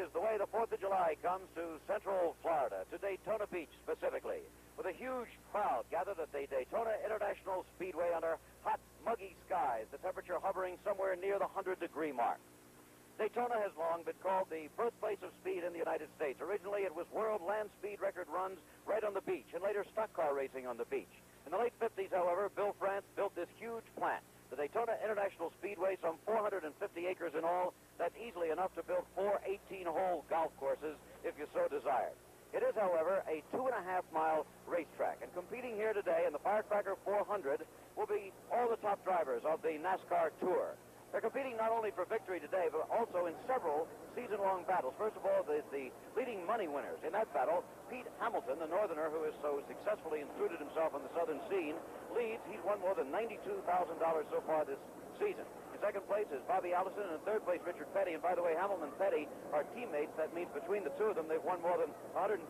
is the way the 4th of July comes to Central Florida, to Daytona Beach specifically, with a huge crowd gathered at the Daytona International Speedway under hot, muggy skies, the temperature hovering somewhere near the 100-degree mark. Daytona has long been called the birthplace of speed in the United States. Originally, it was world land speed record runs right on the beach, and later stock car racing on the beach. In the late 50s, however, Bill France built this huge plant, the Daytona International Speedway, some 450 acres in all. That's easily enough to build 4 18-hole golf courses if you so desired. It is, however, a 2.5-mile racetrack, and competing here today in the Firecracker 400 will be all the top drivers of the NASCAR Tour. They're competing not only for victory today, but also in several season-long battles. First of all, there's the leading money winners. In that battle, Pete Hamilton, the northerner who has so successfully intruded himself on the southern scene, leads. He's won more than $92,000 so far this season. In second place is Bobby Allison, and in third place, Richard Petty. And by the way, Hamilton and Petty are teammates. That means between the two of them, they've won more than $150,000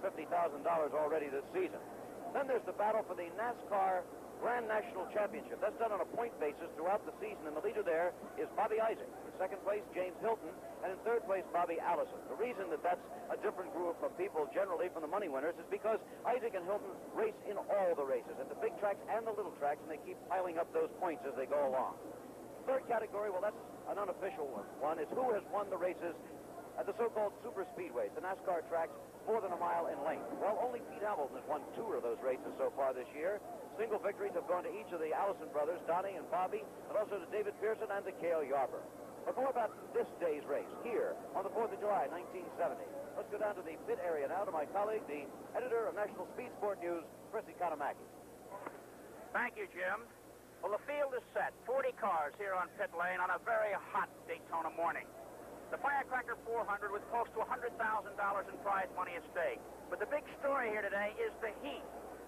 already this season. Then there's the battle for the NASCAR Grand National Championship. That's done on a point basis throughout the season, and the leader there is Bobby Isaac. In second place, James Hilton, and in third place, Bobby Allison. The reason that that's a different group of people generally from the money winners is because Isaac and Hilton race in all the races, at the big tracks and the little tracks, and they keep piling up those points as they go along. Third category, well, that's an unofficial one, is who has won the races at the so-called super speedways, the NASCAR tracks more than a mile in length. Well, only Pete Hamilton has won 2 of those races so far this year. Single victories have gone to each of the Allison brothers, Donnie and Bobby, but also to David Pearson and to Cale Yarborough. But more about this day's race here on the 4th of July, 1970. Let's go down to the pit area now to my colleague, the editor of National Speed Sport News, Chris Economaki. Thank you, Jim. Well, the field is set. 40 cars here on pit lane on a very hot Daytona morning. The Firecracker 400 with close to $100,000 in prize money at stake. But the big story here today is the heat.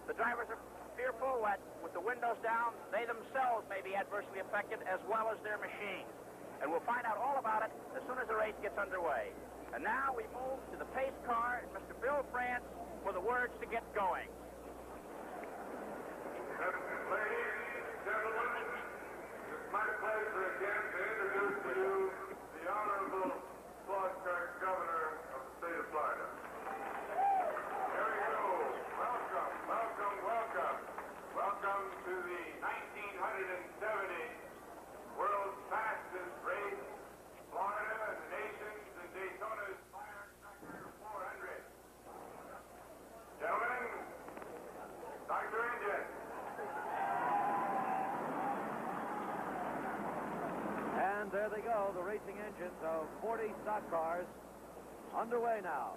The drivers are fearful that with the windows down, they themselves may be adversely affected as well as their machines. And we'll find out all about it as soon as the race gets underway. And now we move to the pace car and Mr. Bill France for the words to get going. Ladies, gentlemen, it's my pleasure again to introduce to you the Honorable Florida Governor of the state of Florida. Here we go. Welcome, welcome, welcome. Welcome to the 1970 world's fastest race, Florida and the nation's and Daytona's Firecracker 400. Gentlemen, start your engine. And there they go, the racing engines of 40 stock cars underway now.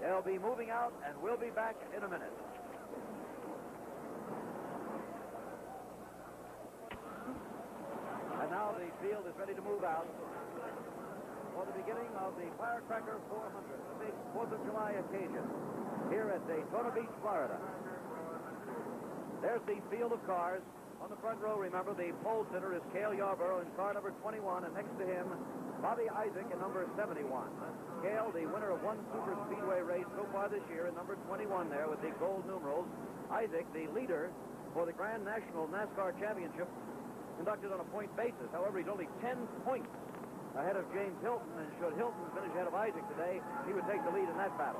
They'll be moving out, and we'll be back in a minute. And now the field is ready to move out for the beginning of the Firecracker 400, the big 4th of July occasion here at Daytona Beach, Florida. There's the field of cars. On the front row, remember, the pole sitter is Cale Yarborough in car number 21, and next to him, Bobby Isaac in number 71. Cale, the winner of 1 super speedway race so far this year, in number 21 there with the gold numerals. Isaac, the leader for the Grand National NASCAR Championship, conducted on a point basis. However, he's only 10 points ahead of James Hilton, and should Hilton finish ahead of Isaac today, he would take the lead in that battle.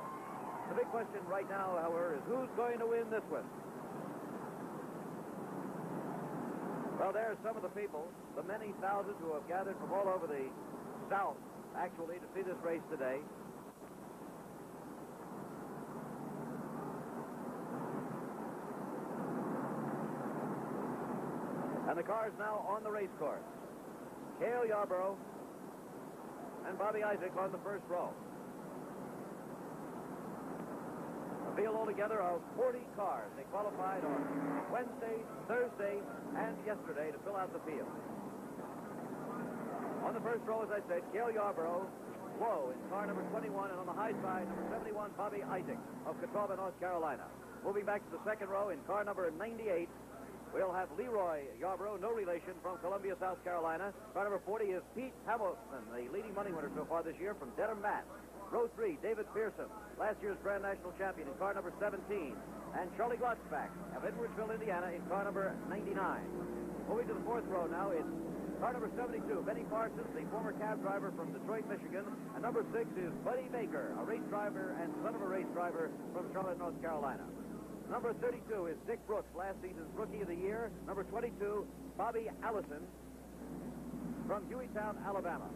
The big question right now, however, is who's going to win this one? Well, there's some of the people, the many thousands who have gathered from all over the South, actually, to see this race today. And the cars now on the race course. Cale Yarborough and Bobby Isaac on the first row. A field altogether of 40 cars. They qualified on Wednesday, Thursday, and yesterday to fill out the field. On the first row, as I said, Cale Yarborough, low in car number 21, and on the high side, number 71, Bobby Isaac of Catawba, North Carolina. Moving back to the second row in car number 98, we'll have Leroy Yarborough, no relation, from Columbia, South Carolina. Car number 40 is Pete Hamilton, the leading money winner so far this year from Dedham, Mass. Row 3, David Pearson, last year's Grand National Champion in car number 17. And Charlie Glotzbach of Edwardsville, Indiana, in car number 99. Moving to the fourth row now, it's Car number 72, Benny Parsons, the former cab driver from Detroit, Michigan. And number 6 is Buddy Baker, a race driver and son of a race driver from Charlotte, North Carolina. Number 32 is Dick Brooks, last season's Rookie of the Year. Number 22, Bobby Allison from Hueytown, Alabama.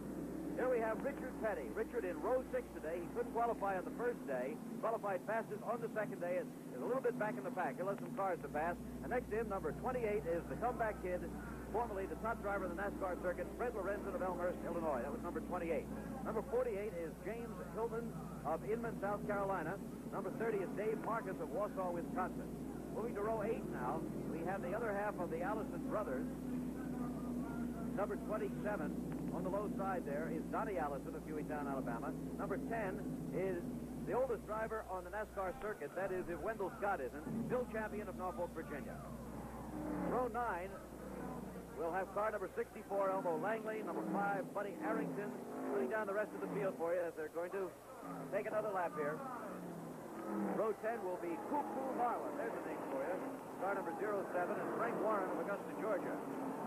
Here we have Richard Petty. Richard in row 6 today. He couldn't qualify on the first day. Qualified fastest on the second day. Is a little bit back in the pack. He'll have some cars to pass. And next to him, number 28 is the comeback kid, formerly the top driver of the NASCAR circuit, Fred Lorenzen of Elmhurst, Illinois. That was number 28. Number 48 is James Hillman of Inman, South Carolina. Number 30 is Dave Marcus of Wausau, Wisconsin. Moving to row 8 now, we have the other half of the Allison brothers. Number 27 on the low side there is Donnie Allison of Hueytown, Alabama. Number 10 is the oldest driver on the NASCAR circuit. That is, if Wendell Scott isn't, Bill Champion of Norfolk, Virginia. Row 9, we'll have car number 64, Elmo Langley. Number 5, Buddy Arrington. Putting down the rest of the field for you as they're going to take another lap here. Row 10 will be Cuckoo Marlin. There's a name for you. Car number 07 is Frank Warren of Augusta, Georgia.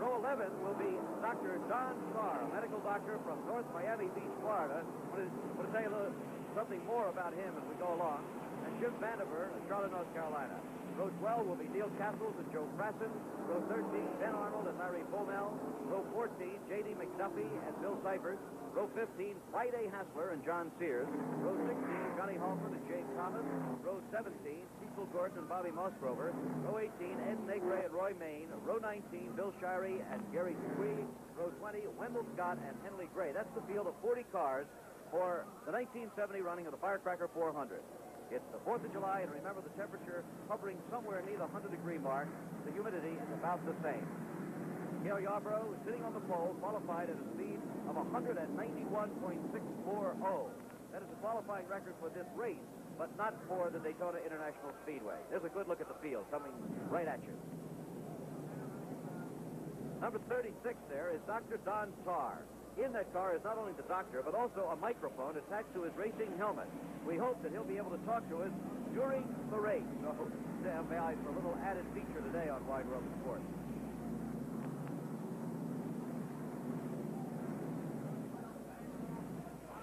Row 11 will be Dr. Don Starr, a medical doctor from North Miami Beach, Florida. I'm going to tell you something more about him as we go along. And Jim Vandiver of Charlotte, North Carolina. Row 12 will be Neil Castles and Joe Frasson. Row 13, Ben Arnold and Larry Bonnell. Row 14, J.D. McDuffie and Bill Seifert. Row 15, Friday Hassler and John Sears. Row 16, Johnny Halford and James Thomas. Row 17, Cecil Gordon and Bobby Mossgrover. Row 18, Ed Negre and Roy Main. Row 19, Bill Shirey and Gary Dupuis. Row 20, Wendell Scott and Henley Gray. That's the field of 40 cars for the 1970 running of the Firecracker 400. It's the 4th of July, and remember the temperature hovering somewhere near the 100-degree mark. The humidity is about the same. Gail Yarborough is sitting on the pole, qualified at a speed of 191.640. That is the qualifying record for this race, but not for the Daytona International Speedway. There's a good look at the field coming right at you. Number 36 there is Dr. Don Starr. In that car is not only the doctor, but also a microphone attached to his racing helmet. We hope that he'll be able to talk to us during the race. So, Sam Bailey for a little added feature today on Wide World of Sports.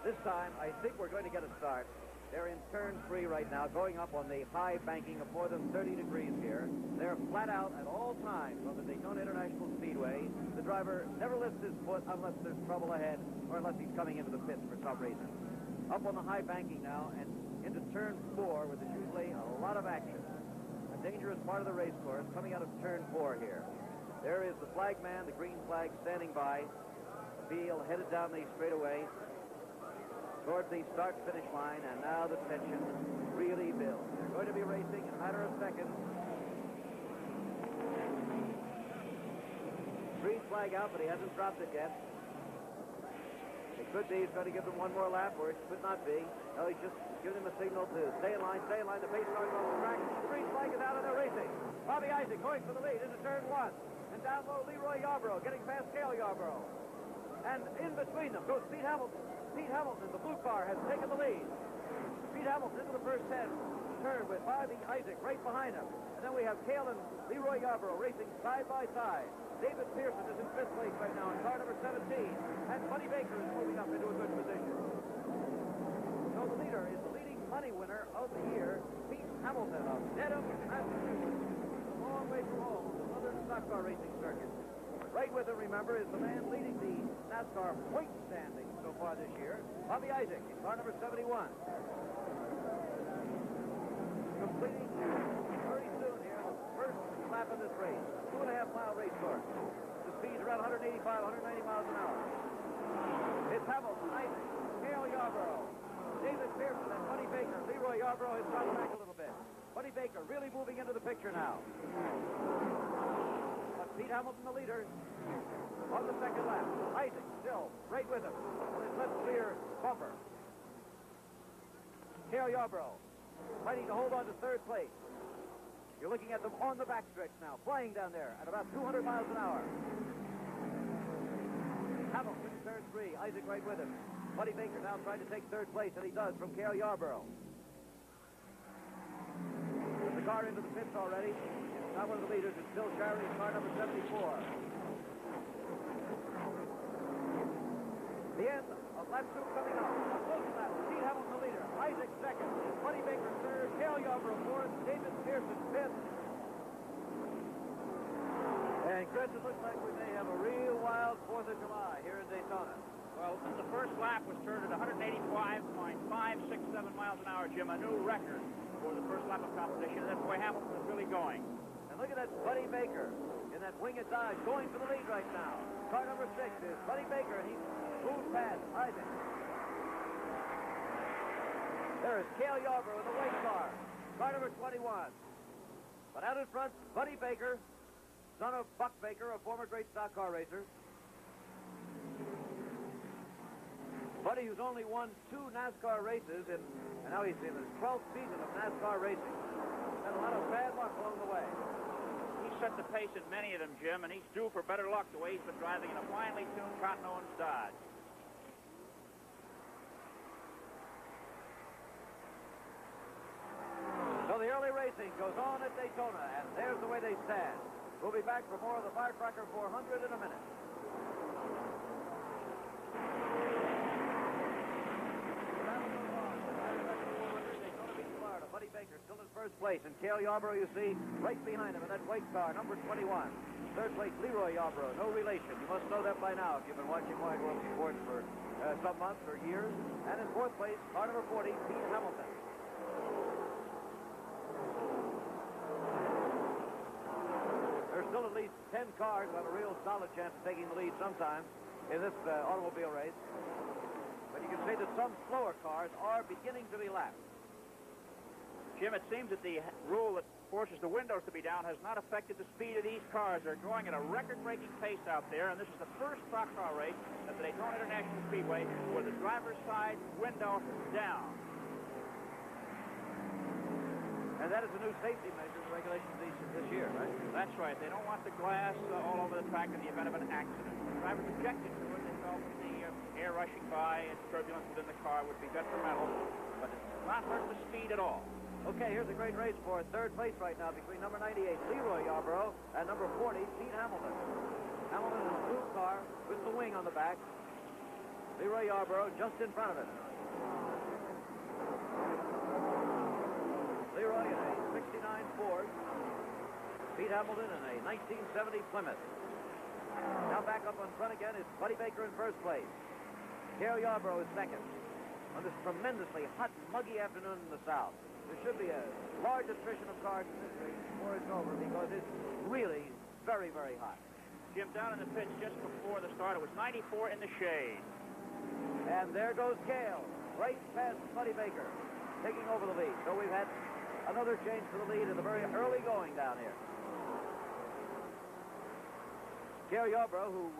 This time, I think we're going to get a start. They're in turn 3 right now, going up on the high banking of more than 30 degrees here. They're flat out at all times on the Daytona International Speedway. The driver never lifts his foot unless there's trouble ahead or unless he's coming into the pits for some reason. Up on the high banking now and into turn 4, where there's usually a lot of action. A dangerous part of the race course coming out of turn 4 here. There is the flag man, the green flag, standing by. Field headed down the straightaway towards the start-finish line, and now the tension really builds. They're going to be racing in a matter of seconds. Green flag out, but he hasn't dropped it yet. It could be he's going to give them one more lap, or it could not be. No, he's just giving them a signal to stay in line, stay in line. The pace starts on the track. The green flag is out, and they're racing. Bobby Isaac going for the lead into turn 1. And down low, Leroy Yarborough getting past Cale Yarborough. And in between them goes Pete Hamilton. Pete Hamilton, the blue car, has taken the lead. Pete Hamilton into the first turn with Bobby Isaac right behind him. And then we have Cale and Leroy Yarborough racing side by side. David Pearson is in 5th place right now in car number 17. And Buddy Baker is moving up into a good position. So the leader is the leading money winner of the year, Pete Hamilton of Dedham, Massachusetts. A long way from home, the Southern Stock Car Racing Circuit. Right with him, remember, is the man leading the NASCAR point standing so far this year, Bobby Isaac, in car number 71. Completing very soon here the first lap of this race. 2.5-mile race course. The speed's around 185, 190 miles an hour. It's Hamilton, Isaac, Cale Yarborough, David Pearson, and Buddy Baker. Leroy Yarborough has dropped back a little bit. Buddy Baker really moving into the picture now. Pete Hamilton, the leader, on the second lap. Isaac still right with him on his left rear bumper. Cale Yarborough fighting to hold on to 3rd place. You're looking at them on the backstretch now, flying down there at about 200 miles an hour. Hamilton, turn 3. Isaac right with him. Buddy Baker now trying to take 3rd place, and he does, from Cale Yarborough. There's the car into the pits already. Now one of the leaders is Bill Shirey in car number 74. The end of lap 2 coming up. A close battle. Pete Hamilton the leader. Isaac second. Buddy Baker third. Cale Yarborough fourth. David Pearson fifth. And Chris, it looks like we may have a real wild 4th of July here in Daytona. Well, the first lap was turned at 185.567 miles an hour, Jim, a new record for the first lap of competition. That's where Hamilton is really going. And look at that Buddy Baker in that wing at Dodge going for the lead right now. Car number 6 is Buddy Baker, and he's moved past Isaac. There is Cale Yarborough in the white car. Car number 21. But out in front, Buddy Baker, son of Buck Baker, a former great stock car racer. Buddy, who's only won 2 NASCAR races, and now he's in his 12th season of NASCAR racing. Had a lot of bad luck along the way. He set the pace in many of them, Jim, and he's due for better luck the way he's been driving in a finely tuned Cotton Owens Dodge. So the early racing goes on at Daytona, and there's the way they stand. We'll be back for more of the Firecracker 400 in a minute. Buddy Baker still in first place, and Cale Yarborough, you see, right behind him in that white car, number 21. Third place, Leroy Yarborough, no relation. You must know that by now if you've been watching Wide World Sports for some months or years. And in fourth place, car number 40, Pete Hamilton. There's still at least 10 cars who have a real solid chance of taking the lead sometime in this automobile race. But you can say that some slower cars are beginning to be lapped. Jim, it seems that the rule that forces the windows to be down has not affected the speed of these cars. They're going at a record-breaking pace out there, and this is the first stock car race at the Daytona International Speedway where the driver's side window is down. And that is a new safety measure and regulations this year, right? That's right. They don't want the glass all over the track in the event of an accident. The drivers objected to it. They felt that the air rushing by and turbulence within the car would be detrimental, but it's not hurt the speed at all. Okay, here's a great race for third place right now between number 98, Leroy Yarborough, and number 40, Pete Hamilton. Hamilton in a blue car with the wing on the back. Leroy Yarborough just in front of it. Leroy in a 69 Ford. Pete Hamilton in a 1970 Plymouth. Now back up on front again is Buddy Baker in first place. Cale Yarborough is second. On this tremendously hot, muggy afternoon in the south. There should be a large attrition of cars in this race before it's over because it's really very, very hot. Jim, down in the pits just before the start, it was 94 in the shade. And there goes Cale, right past Buddy Baker, taking over the lead. So we've had another change to the lead in the very early going down here. Cale Yarborough, who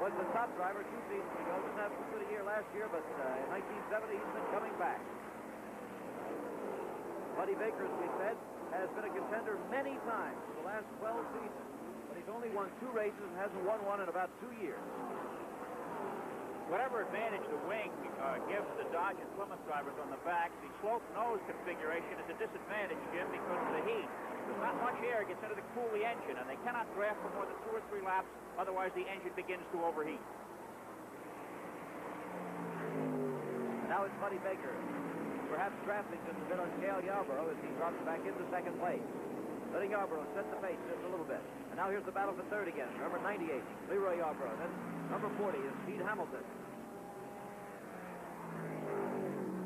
was the top driver 2 seasons ago, didn't have as good a year last year, but in 1970 he's been coming back. Buddy Baker, as we said, has been a contender many times in the last 12 seasons, but he's only won 2 races and hasn't won one in about 2 years. Whatever advantage the wing gives the Dodge and Plymouth drivers on the back, the slope nose configuration is a disadvantage, Jim, because of the heat. There's not much air gets into the cool the engine, and they cannot draft for more than 2 or 3 laps, otherwise the engine begins to overheat. Now it's Buddy Baker. Perhaps drafting just a bit on Cale Yarborough as he drops back into second place. Letting Yarborough set the pace just a little bit. And now here's the battle for third again. Number 98, Leroy Yarborough. Then number 40 is Pete Hamilton.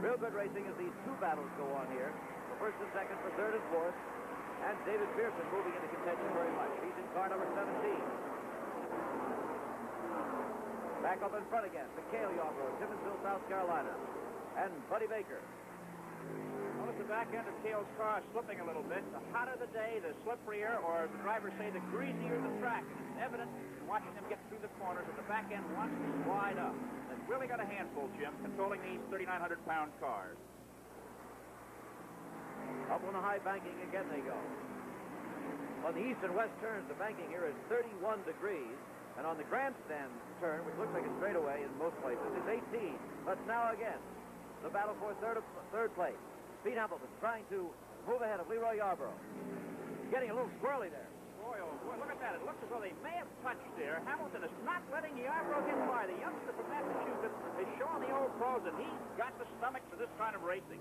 Real good racing as these 2 battles go on here. For first and second, for third and fourth. And David Pearson moving into contention very much. He's in car number 17. Back up in front again to Cale Yarborough, Timmonsville, South Carolina. And Buddy Baker. Notice the back end of Cale's car slipping a little bit. The hotter the day, the slipperier, or the drivers say the greasier the track. It's evident watching them get through the corners that the back end wants to slide up. They've really got a handful, Jim, controlling these 3,900-pound cars. Up on the high banking again they go. On the east and west turns, the banking here is 31 degrees. And on the grandstand turn, which looks like a straightaway in most places, is 18. But now again, the battle for third place. Pete Hamilton trying to move ahead of Leroy Yarborough. Getting a little squirrely there. Boy, oh Boy, look at that. It looks as though they may have touched there. Hamilton is not letting Yarbrough get by. The youngster from Massachusetts is showing the old pros that he's got the stomach for this kind of racing.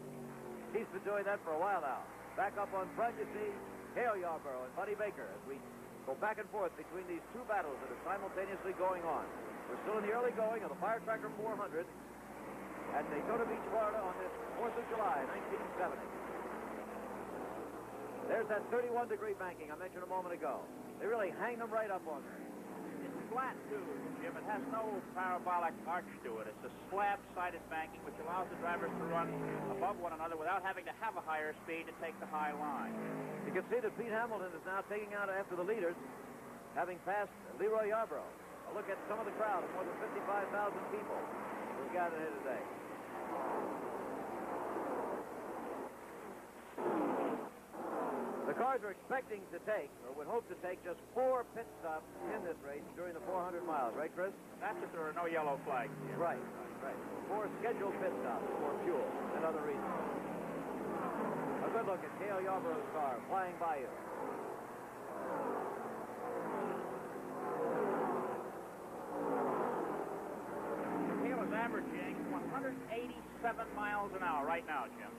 He's been doing that for a while now. Back up on front, you see Cale Yarbrough and Buddy Baker as we go back and forth between these two battles that are simultaneously going on. We're still in the early going of the Firecracker 400 at Daytona Beach, Florida on this 4th of July, 1970. There's that 31-degree banking I mentioned a moment ago. They really hang them right up on there. It's flat, too, Jim. It has no parabolic arch to it. It's a slab-sided banking which allows the drivers to run above one another without having to have a higher speed to take the high line. You can see that Pete Hamilton is now taking out after the leaders, having passed Leroy Yarbrough. A look at some of the crowd of more than 55,000 people who have gathered here today. The cars are expecting to take, or would hope to take, just 4 pit stops in this race during the 400 miles. Right, Chris? That's if there are no yellow flags. Right, right. 4 scheduled pit stops for fuel and other reasons. A good look at Cale Yarbrough's car flying by you. Cale is averaging 187 miles an hour right now, Jim.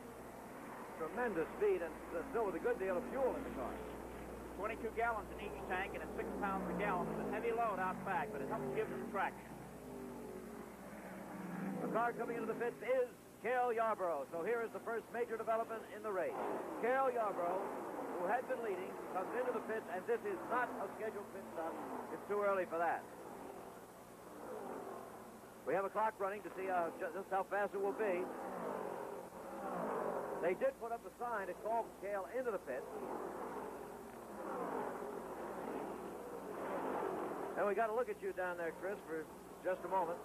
Tremendous speed and still with a good deal of fuel in the car. 22 gallons in each tank and it's 6 pounds a gallon. It's a heavy load out back, but it helps give some traction. The car coming into the pits is Cale Yarbrough. So here is the first major development in the race. Cale Yarbrough, who had been leading, comes into the pits, and this is not a scheduled pit stop. It's too early for that. We have a clock running to see just how fast it will be. They did put up a sign to call Cale into the pit. And we got to look at you down there, Chris, for just a moment.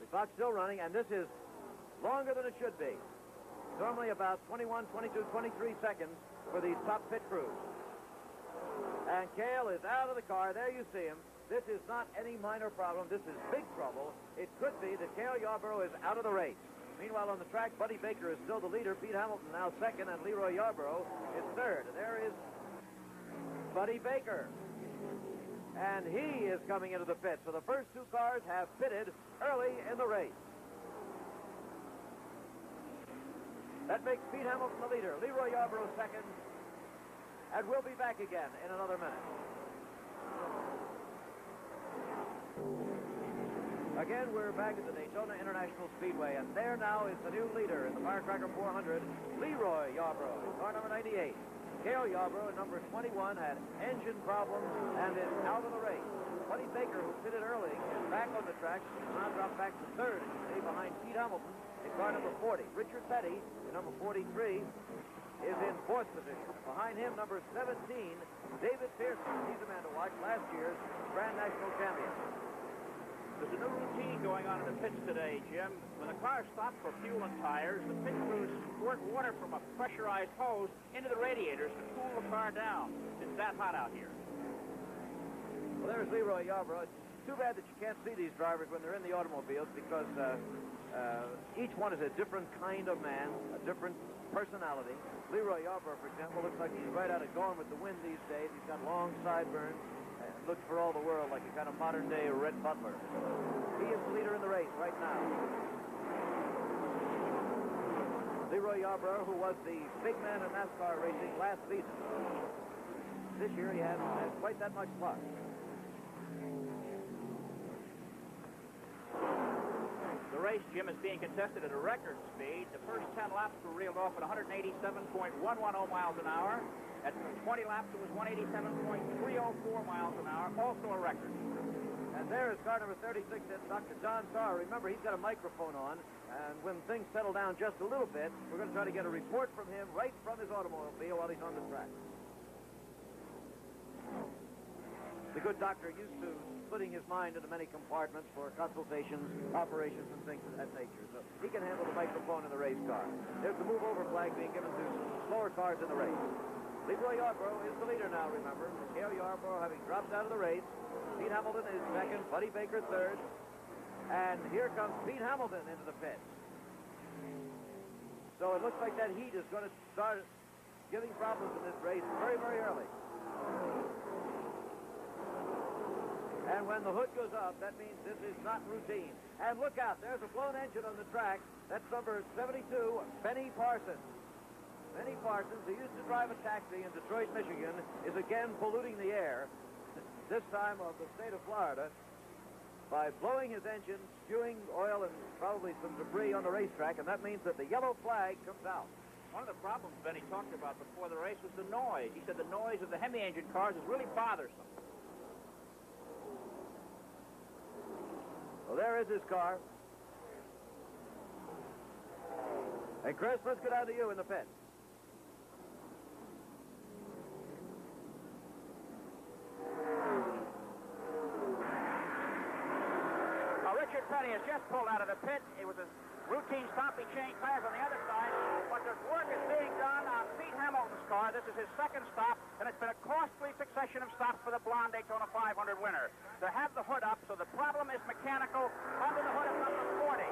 The clock's still running, and this is longer than it should be. Normally about 21, 22, 23 seconds for these top pit crews. And Cale is out of the car. There you see him. This is not any minor problem. This is big trouble. It could be that Cale Yarbrough is out of the race. Meanwhile, on the track, Buddy Baker is still the leader. Pete Hamilton now second, and Leroy Yarbrough is third. There is Buddy Baker. And he is coming into the pit. So the first 2 cars have pitted early in the race. That makes Pete Hamilton the leader. Leroy Yarbrough second. And we'll be back again in another minute. Again, we're back at the Daytona International Speedway, and there now is the new leader in the Firecracker 400, Leroy Yarbrough, car number 98. Cale Yarbrough, at number 21, had engine problems and is out of the race. Buddy Baker, who pitted early, is back on the track. Now dropped back to third, as you see, behind Pete Hamilton in car number 40. Richard Petty, in number 43, is in 4th position. Behind him, number 17, David Pearson. He's the man to watch, last year's Grand National champion. There's a new routine going on in the pits today, Jim. When the cars stop for fuel and tires, the pit crews squirt water from a pressurized hose into the radiators to cool the car down. It's that hot out here. Well, there's Leroy Yarbrough. It's too bad that you can't see these drivers when they're in the automobiles because each one is a different kind of man, a different personality. Leroy Yarbrough, for example, looks like he's right out of Gone with the Wind these days. He's got long sideburns. Looks for all the world like a kind of modern-day Red Butler. He is the leader in the race right now. Leroy Yarbrough, who was the big man in NASCAR racing last season. This year he hasn't had quite that much luck. The race, Jim, is being contested at a record speed. The first 10 laps were reeled off at 187.110 miles an hour. At 20 laps, it was 187.304 miles an hour, also a record. And there is car number 36, that's Dr. John Starr. Remember, he's got a microphone on, and when things settle down just a little bit, we're going to try to get a report from him right from his automobile while he's on the track. The good doctor used to splitting his mind into many compartments for consultations, operations, and things of that nature. So he can handle the microphone in the race car. There's the move-over flag being given to slower cars in the race. Leroy Yarbrough is the leader now, remember. Cale Yarbrough having dropped out of the race. Pete Hamilton is second, Buddy Baker third. And here comes Pete Hamilton into the pits. So it looks like that heat is going to start giving problems in this race very, very early. And when the hood goes up, that means this is not routine. And look out, there's a blown engine on the track. That's number 72, Benny Parsons. Benny Parsons, who used to drive a taxi in Detroit, Michigan, is again polluting the air, this time of the state of Florida, by blowing his engine, spewing oil and probably some debris on the racetrack, and that means that the yellow flag comes out. One of the problems Benny talked about before the race was the noise. He said the noise of the Hemi engine cars is really bothersome. Well, there is his car. Hey, Chris, let's go down to you in the pit. Richard Petty has just pulled out of the pit. It was a routine stop. He changed tires on the other side, but the work is being done on Pete Hamilton's car. This is his second stop, and it's been a costly succession of stops for the blonde Daytona 500 winner. To have the hood up, so the problem is mechanical under the hood of number 40.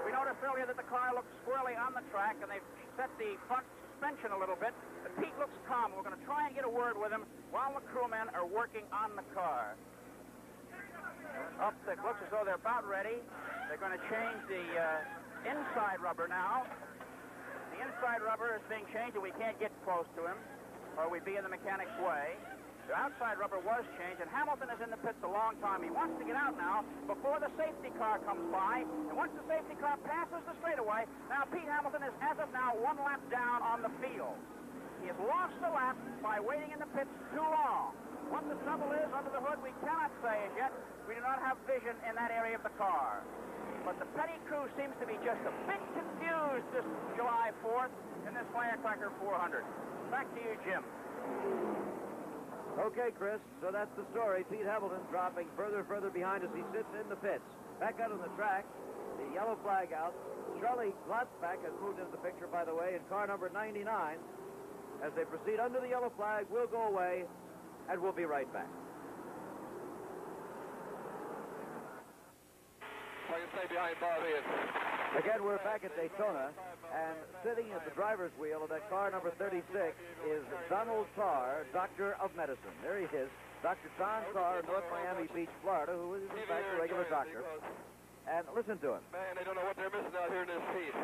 We noticed earlier that the car looked squirrely on the track, and they've set the front suspension a little bit. But Pete looks calm. We're going to try and get a word with him while the crewmen are working on the car. Up, it looks as though they're about ready. They're going to change the inside rubber now. The inside rubber is being changed, and we can't get close to him, or we'd be in the mechanic's way. The outside rubber was changed, and Hamilton is in the pits a long time. He wants to get out now before the safety car comes by, and once the safety car passes the straightaway, now Pete Hamilton is, as of now, 1 lap down on the field. He has lost the lap by waiting in the pits too long. What the trouble is under the hood, we cannot say as yet. We do not have vision in that area of the car. But the Petty crew seems to be just a bit confused this July 4th in this Firecracker 400. Back to you, Jim. Okay, Chris, so that's the story. Pete Hamilton dropping further and further behind as he sits in the pits. Back out on the track, the yellow flag out. Charlie Glotzbach has moved into the picture, by the way, in car number 99. As they proceed under the yellow flag, we'll go away, and we'll be right back. I can stay behind Bob Ian. Again, we're back at Daytona, and sitting at the driver's wheel of that car number 36 is Donald Tarr, Doctor of Medicine. There he is, Dr. John Tarr, North Miami Beach, Florida, who is in fact a regular doctor. And listen to him. Man, they don't know what they're missing out here in this heat.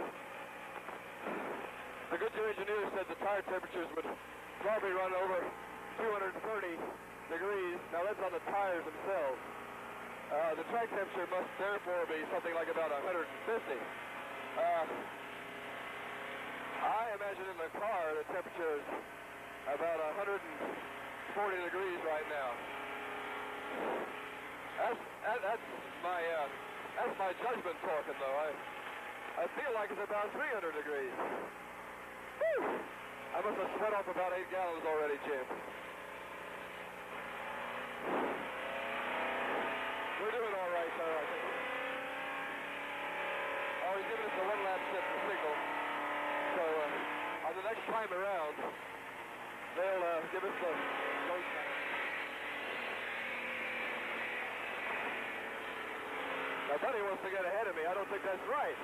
The Goodyear engineer said the tire temperatures would probably run over 230 degrees. Now that's on the tires themselves. The track temperature must therefore be something like about 150. I imagine in the car the temperature is about 140 degrees right now. That's my judgment talking, though. I feel like it's about 300 degrees. Whew! I must have sweat off about 8 gallons already, Jim. We're doing all right, though, I think. Oh, he's giving us a 1 lap signal. So, on the next time around, they'll give us the go sign. Now, Buddy wants to get ahead of me. I don't think that's right.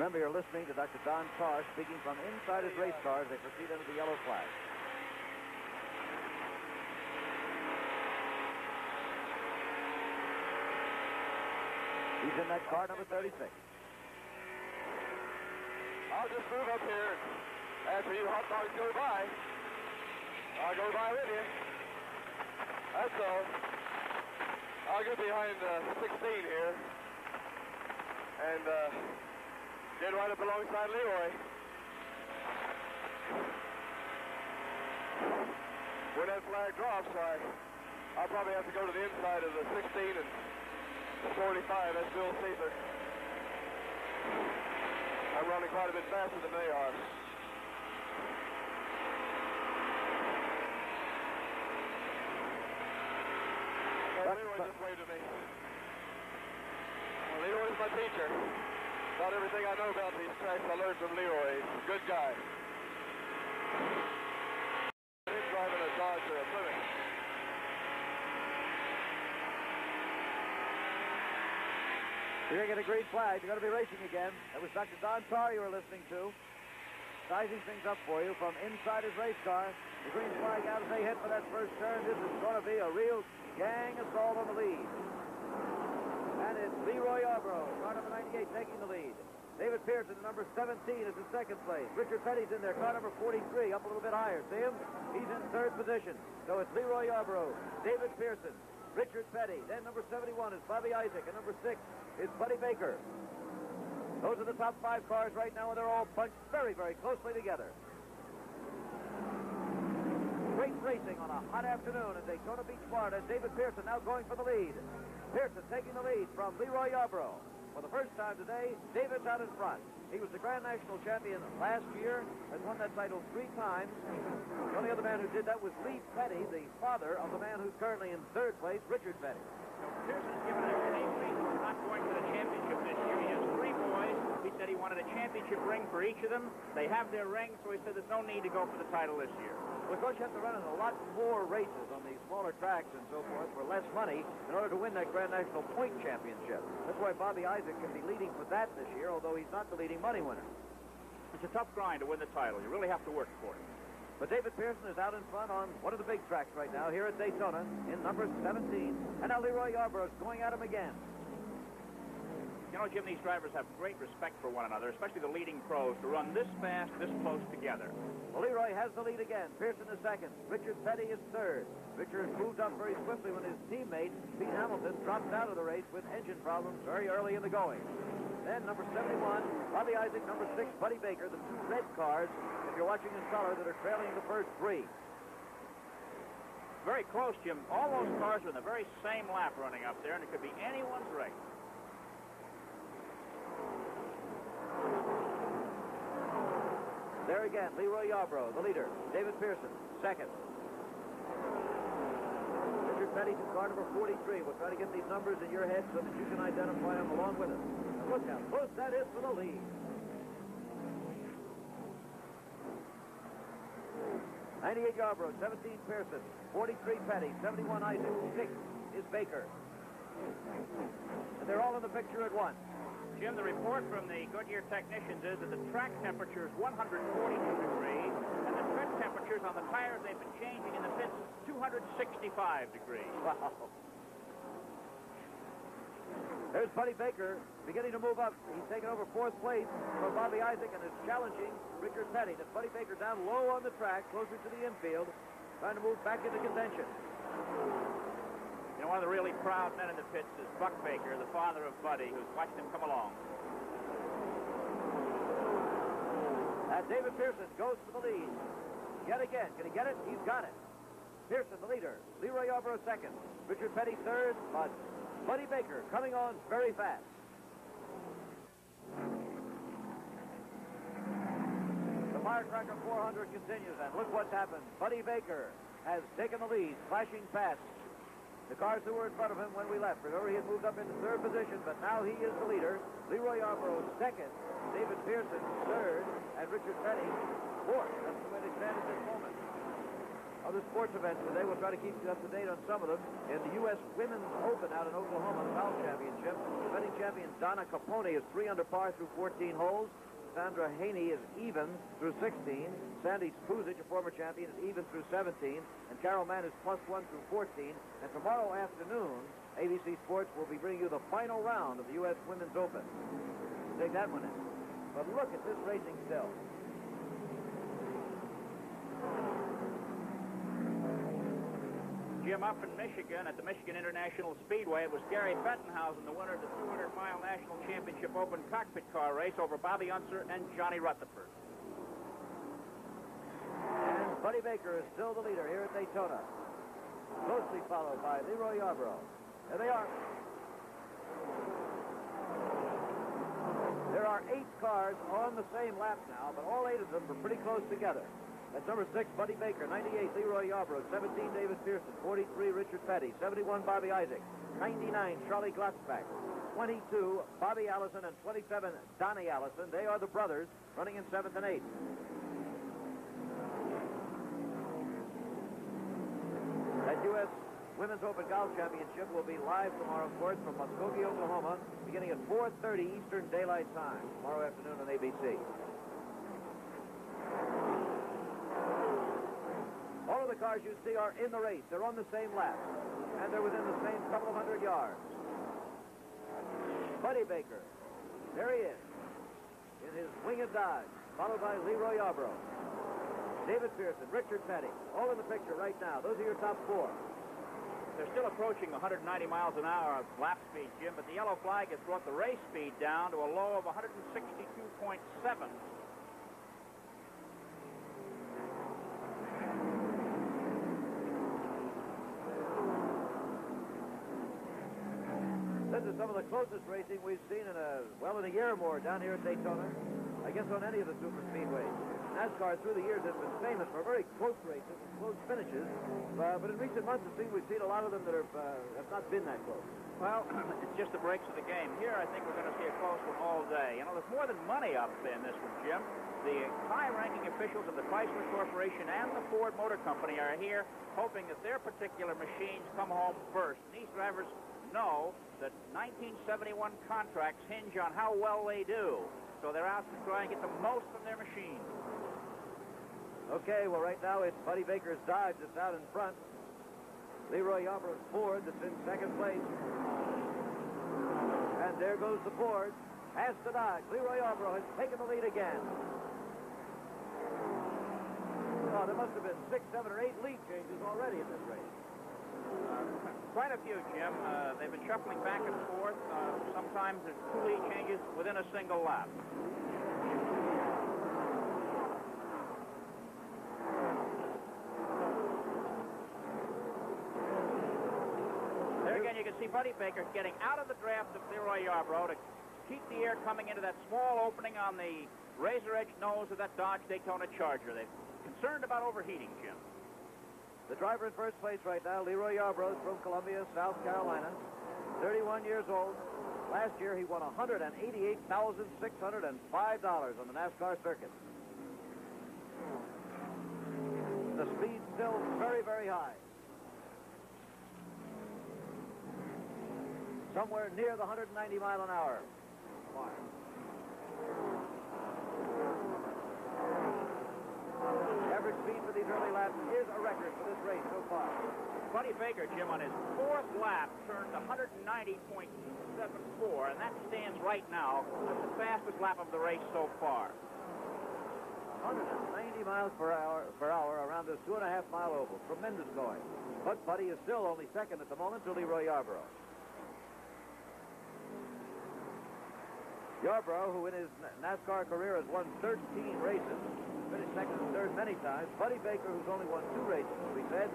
Remember, you're listening to Dr. Don Tarr speaking from inside his race car as they proceed under the yellow flag. He's in that car number 36. I'll just move up here after you hot dogs go by. I'll go by with you. That's all. I'll get behind 16 here and get right up alongside Leroy. When that flag drops, I'll probably have to go to the inside of the 16 and 45. That's Bill Caesar. I'm running quite a bit faster than they are. Leroy just waved at me. Well, Leroy's my teacher. About everything I know about these tracks I learned from Leroy. He's a good guy. He's driving a Dodge or a Plymouth. You're going to get a green flag. You're going to be racing again. That was Dr. Don Tarr you were listening to. sizing things up for you from inside his race car. The green flag out as they head for that first turn. This is going to be a real gang assault on the lead. And it's Leroy Yarborough, car number 98, taking the lead. David Pearson, number 17, is in second place. Richard Petty's in there, car number 43, up a little bit higher. See him? He's in third position. So it's Leroy Yarborough, David Pearson, Richard Petty. Then number 71 is Bobby Isaac, and number 6 is Buddy Baker. Those are the top 5 cars right now, and they're all bunched very, very closely together. Great racing on a hot afternoon in Daytona Beach, Florida. David Pearson now going for the lead. Pearson taking the lead from Leroy Yarborough. For the first time today, David's out in front. He was the Grand National Champion last year, has won that title 3 times. The only other man who did that was Lee Petty, the father of the man who's currently in third place, Richard Petty. Pearson's given us an reason for not going for the championship this year. He has 3 boys. He said he wanted a championship ring for each of them. They have their rings, so he said there's no need to go for the title this year. Well, of course, you have to run in a lot more races on these smaller tracks and so forth for less money in order to win that Grand National Point Championship. That's why Bobby Isaac can be leading for that this year, although he's not the leading money winner. It's a tough grind to win the title. You really have to work for it. But David Pearson is out in front on one of the big tracks right now here at Daytona in number 17. And now Leroy Yarborough is going at him again. You know, Jim, these drivers have great respect for one another, especially the leading pros, to run this fast, this close together. Well, Leroy has the lead again. Pearson is second. Richard Petty is third. Richard moved up very swiftly when his teammate, Pete Hamilton, dropped out of the race with engine problems very early in the going. Then number 71, Bobby Isaac, number 6, Buddy Baker, the 2 red cars, if you're watching in color, that are trailing the first 3. Very close, Jim. All those cars are in the very same lap running up there, and it could be anyone's race. There again, Leroy Yarborough, the leader. David Pearson, second. Richard Petty to car number 43. We'll try to get these numbers in your head so that you can identify them along with us. And look how close that is for the lead. 98 Yarborough, 17 Pearson, 43 Petty, 71 Isaac, 6 is Baker. And they're all in the picture at once. Jim, the report from the Goodyear technicians is that the track temperature is 142 degrees, and the tread temperatures on the tires they've been changing in the pits 265 degrees. Wow. There's Buddy Baker beginning to move up. He's taken over 4th place from Bobby Isaac and is challenging Richard Petty. That's Buddy Baker down low on the track, closer to the infield, trying to move back into contention. You know, one of the really proud men in the pits is Buck Baker, the father of Buddy, who's watched him come along. And David Pearson goes for the lead. Yet again. Can he get it? He's got it. Pearson, the leader. Leroy Yarborough, second. Richard Petty, third. But Buddy Baker coming on very fast. The Firecracker 400 continues, and look what's happened. Buddy Baker has taken the lead, flashing past the cars who were in front of him when we left. Remember, he had moved up into third position, but now he is the leader. Leroy Yarborough, second. David Pearson, third. And Richard Petty, fourth. That's the way they stand at this moment. Other sports events today, we'll try to keep you up to date on some of them. In the U.S. Women's Open out in Oklahoma, the golf championship, defending champion Donna Capone is 3 under par through 14 holes. Sandra Haney is even through 16. Sandy Spuzic, a former champion, is even through 17. And Carol Mann is +1 through 14. And tomorrow afternoon, ABC Sports will be bringing you the final round of the U.S. Women's Open. Take that one in. But look at this racing still. Jim, up in Michigan at the Michigan International Speedway, it was Gary Bettenhausen, the winner of the 200-mile National Championship Open cockpit car race over Bobby Unser and Johnny Rutherford. And Buddy Baker is still the leader here at Daytona, closely followed by Leroy Yarborough. There they are. There are 8 cars on the same lap now, but all 8 of them are pretty close together. That's number 6, Buddy Baker, 98, Leroy Yarborough, 17, David Pearson, 43, Richard Petty, 71, Bobby Isaac, 99, Charlie Glotzbach, 22, Bobby Allison, and 27, Donnie Allison. They are the brothers running in 7th and 8th. That U.S. Women's Open Golf Championship will be live tomorrow, of course, from Muskogee, Oklahoma, beginning at 4:30 Eastern Daylight Time, tomorrow afternoon on ABC. All of the cars you see are in the race. They're on the same lap, and they're within the same couple of 100 yards. Buddy Baker, there he is, in his winged Dodge, followed by Leroy Yarborough, David Pearson, Richard Petty, all in the picture right now. Those are your top four. They're still approaching 190 miles an hour of lap speed, Jim, but the yellow flag has brought the race speed down to a low of 162.7. This is some of the closest racing we've seen in a year or more down here at Daytona. I guess on any of the super speedways. NASCAR through the years has been famous for very close races, close finishes. But in recent months, it seems we've seen a lot of them that have not been that close. Well, it's just the breaks of the game. Here, I think we're going to see a close one all day. You know, there's more than money up in this one, Jim. The high-ranking officials of the Chrysler Corporation and the Ford Motor Company are here hoping that their particular machines come home first. And these drivers know that 1971 contracts hinge on how well they do. So they're out to try and get the most from their machines. Okay, well, right now it's Buddy Baker's Dodge that's out in front. Leroy Yarborough's Ford that's in second place. And there goes the Ford. Past the Dodge. Leroy Yarborough has taken the lead again. Oh, there must have been 6, 7, or 8 lead changes already in this race. Quite a few, Jim. They've been shuffling back and forth. Sometimes there's 2 lead changes within a single lap. There again, you can see Buddy Baker getting out of the draft of Leroy Yarborough to keep the air coming into that small opening on the razor-edged nose of that Dodge Daytona Charger. They're concerned about overheating, Jim. The driver in first place right now, Leroy Yarborough, is from Columbia, South Carolina, 31 years old. Last year, he won $188,605 on the NASCAR circuit. The speed's still very, very high. Somewhere near the 190 mile an hour mark. Average speed for these early laps is a record for this race so far. Buddy Baker, Jim, on his 4th lap, turned 190.74, and that stands right now as the fastest lap of the race so far. 190 miles per hour around this 2.5 mile oval. Tremendous going. But Buddy is still only second at the moment to Leroy Yarborough. Yarborough, who in his NASCAR career has won 13 races, finished second and third many times. Buddy Baker, who's only won 2 races, as we said,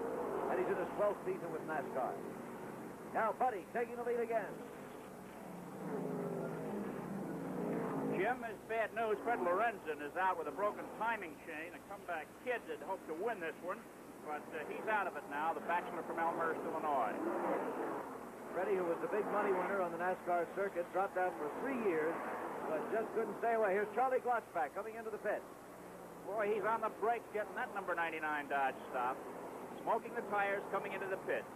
and he's in his 12th season with NASCAR. Now Buddy taking the lead again. Jim, is bad news. Fred Lorenzen is out with a broken timing chain. A comeback kid that hoped to win this one, but he's out of it now, the bachelor from Elmhurst, Illinois. Freddie, who was the big money winner on the NASCAR circuit, dropped out for 3 years, but just couldn't stay away. Here's Charlie Glotzback coming into the pit. Boy, he's on the brakes getting that number 99 Dodge stop. Smoking the tires coming into the pits.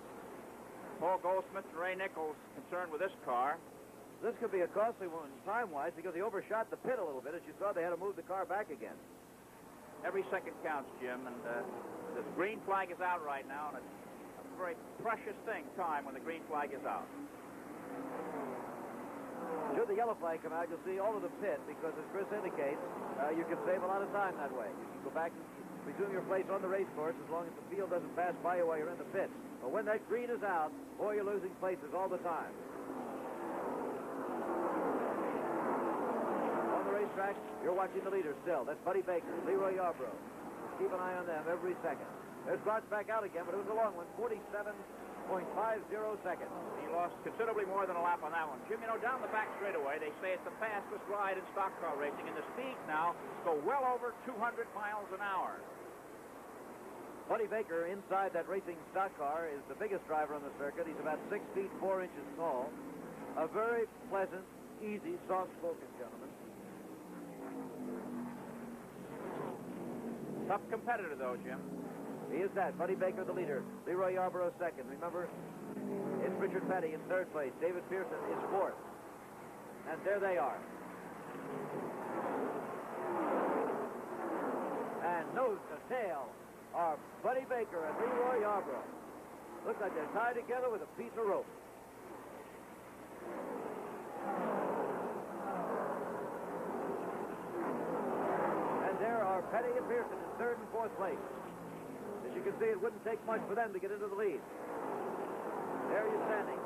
Paul Goldsmith and Ray Nichols concerned with this car. This could be a costly one time-wise because he overshot the pit a little bit. As you saw, they had to move the car back again. Every second counts, Jim, and the green flag is out right now, and it's a very precious time when the green flag is out. Should the yellow flag come out, you'll see all of the pit because, as Chris indicates, you can save a lot of time that way. You can go back and resume your place on the race course as long as the field doesn't pass by you while you're in the pit. But when that green is out, boy, you're losing places all the time. On the racetrack, you're watching the leaders still. That's Buddy Baker, Leroy Yarborough. Keep an eye on them every second. There's Glotzback out again, but it was a long one, 47.50 seconds. He lost considerably more than a lap on that one. Jim, you know, down the back straightaway, they say it's the fastest ride in stock car racing, and the speeds now go well over 200 miles an hour. Buddy Baker, inside that racing stock car, is the biggest driver on the circuit. He's about 6 feet 4 inches tall. A very pleasant, easy, soft-spoken gentleman. Tough competitor, though, Jim. He is that. Buddy Baker, the leader. Leroy Yarborough, second. Remember, it's Richard Petty in third place. David Pearson is fourth. And there they are. And nose to tail are Buddy Baker and Leroy Yarborough. Looks like they're tied together with a piece of rope. And there are Petty and Pearson in third and fourth place. As you can see, it wouldn't take much for them to get into the lead. There you're standing.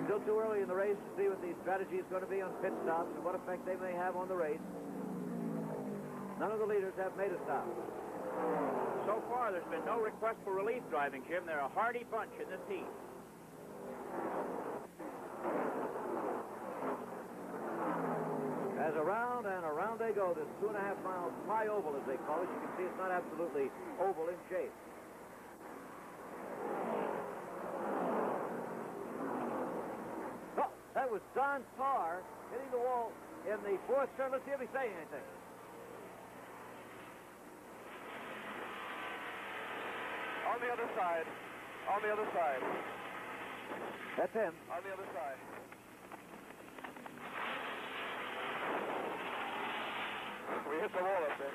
Still too early in the race to see what the strategy is going to be on pit stops and what effect they may have on the race. None of the leaders have made a stop. So far, there's been no request for relief driving, Jim. They're a hardy bunch in this heat. As around and around they go, this 2.5-mile fly oval, as they call it. You can see it's not absolutely oval in shape. Oh, that was Don Starr hitting the wall in the fourth turn. Let's see if he's saying anything. On the other side. On the other side. That's him. On the other side. We hit the wall up there.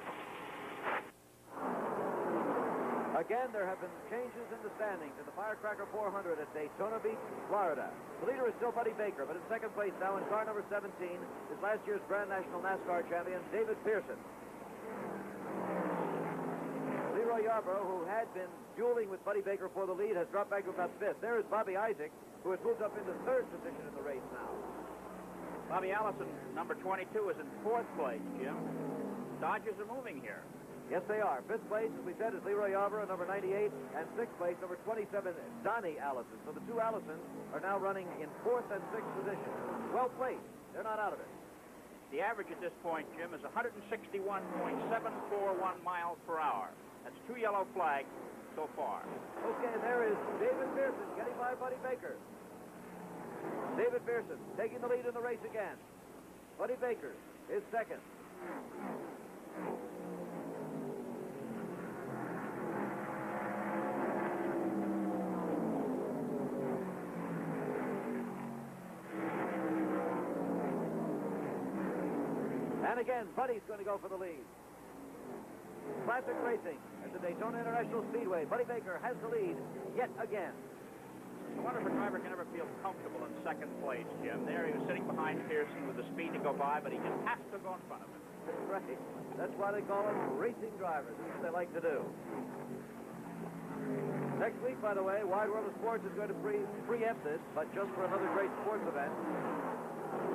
Again, there have been changes in the standings in the Firecracker 400 at Daytona Beach, Florida. The leader is still Buddy Baker, but in second place now in car number 17 is last year's Grand National NASCAR champion, David Pearson. Leroy Yarborough, who had been dueling with Buddy Baker for the lead, has dropped back to about fifth. There is Bobby Isaac, who has moved up into third position in the race now. Bobby Allison, number 22, is in fourth place, Jim. Dodgers are moving here. Yes, they are. Fifth place, as we said, is Leroy Yarborough, number 98, and sixth place, number 27, Donnie Allison. So the two Allisons are now running in fourth and sixth position. Well placed. They're not out of it. The average at this point, Jim, is 161.741 miles per hour. That's 2 yellow flags so far. Okay, there is David Pearson getting by Buddy Baker. David Pearson taking the lead in the race again. Buddy Baker is second. And again, Buddy's going to go for the lead. Classic racing at the Daytona International Speedway. Buddy Baker has the lead yet again. I wonder if a driver can ever feel comfortable in second place, Jim. There he was sitting behind Pearson with the speed to go by, but he just has to go in front of him. That's right. That's why they call them racing drivers. That's what they like to do. Next week, by the way, Wide World of Sports is going to preempt this, but just for another great sports event.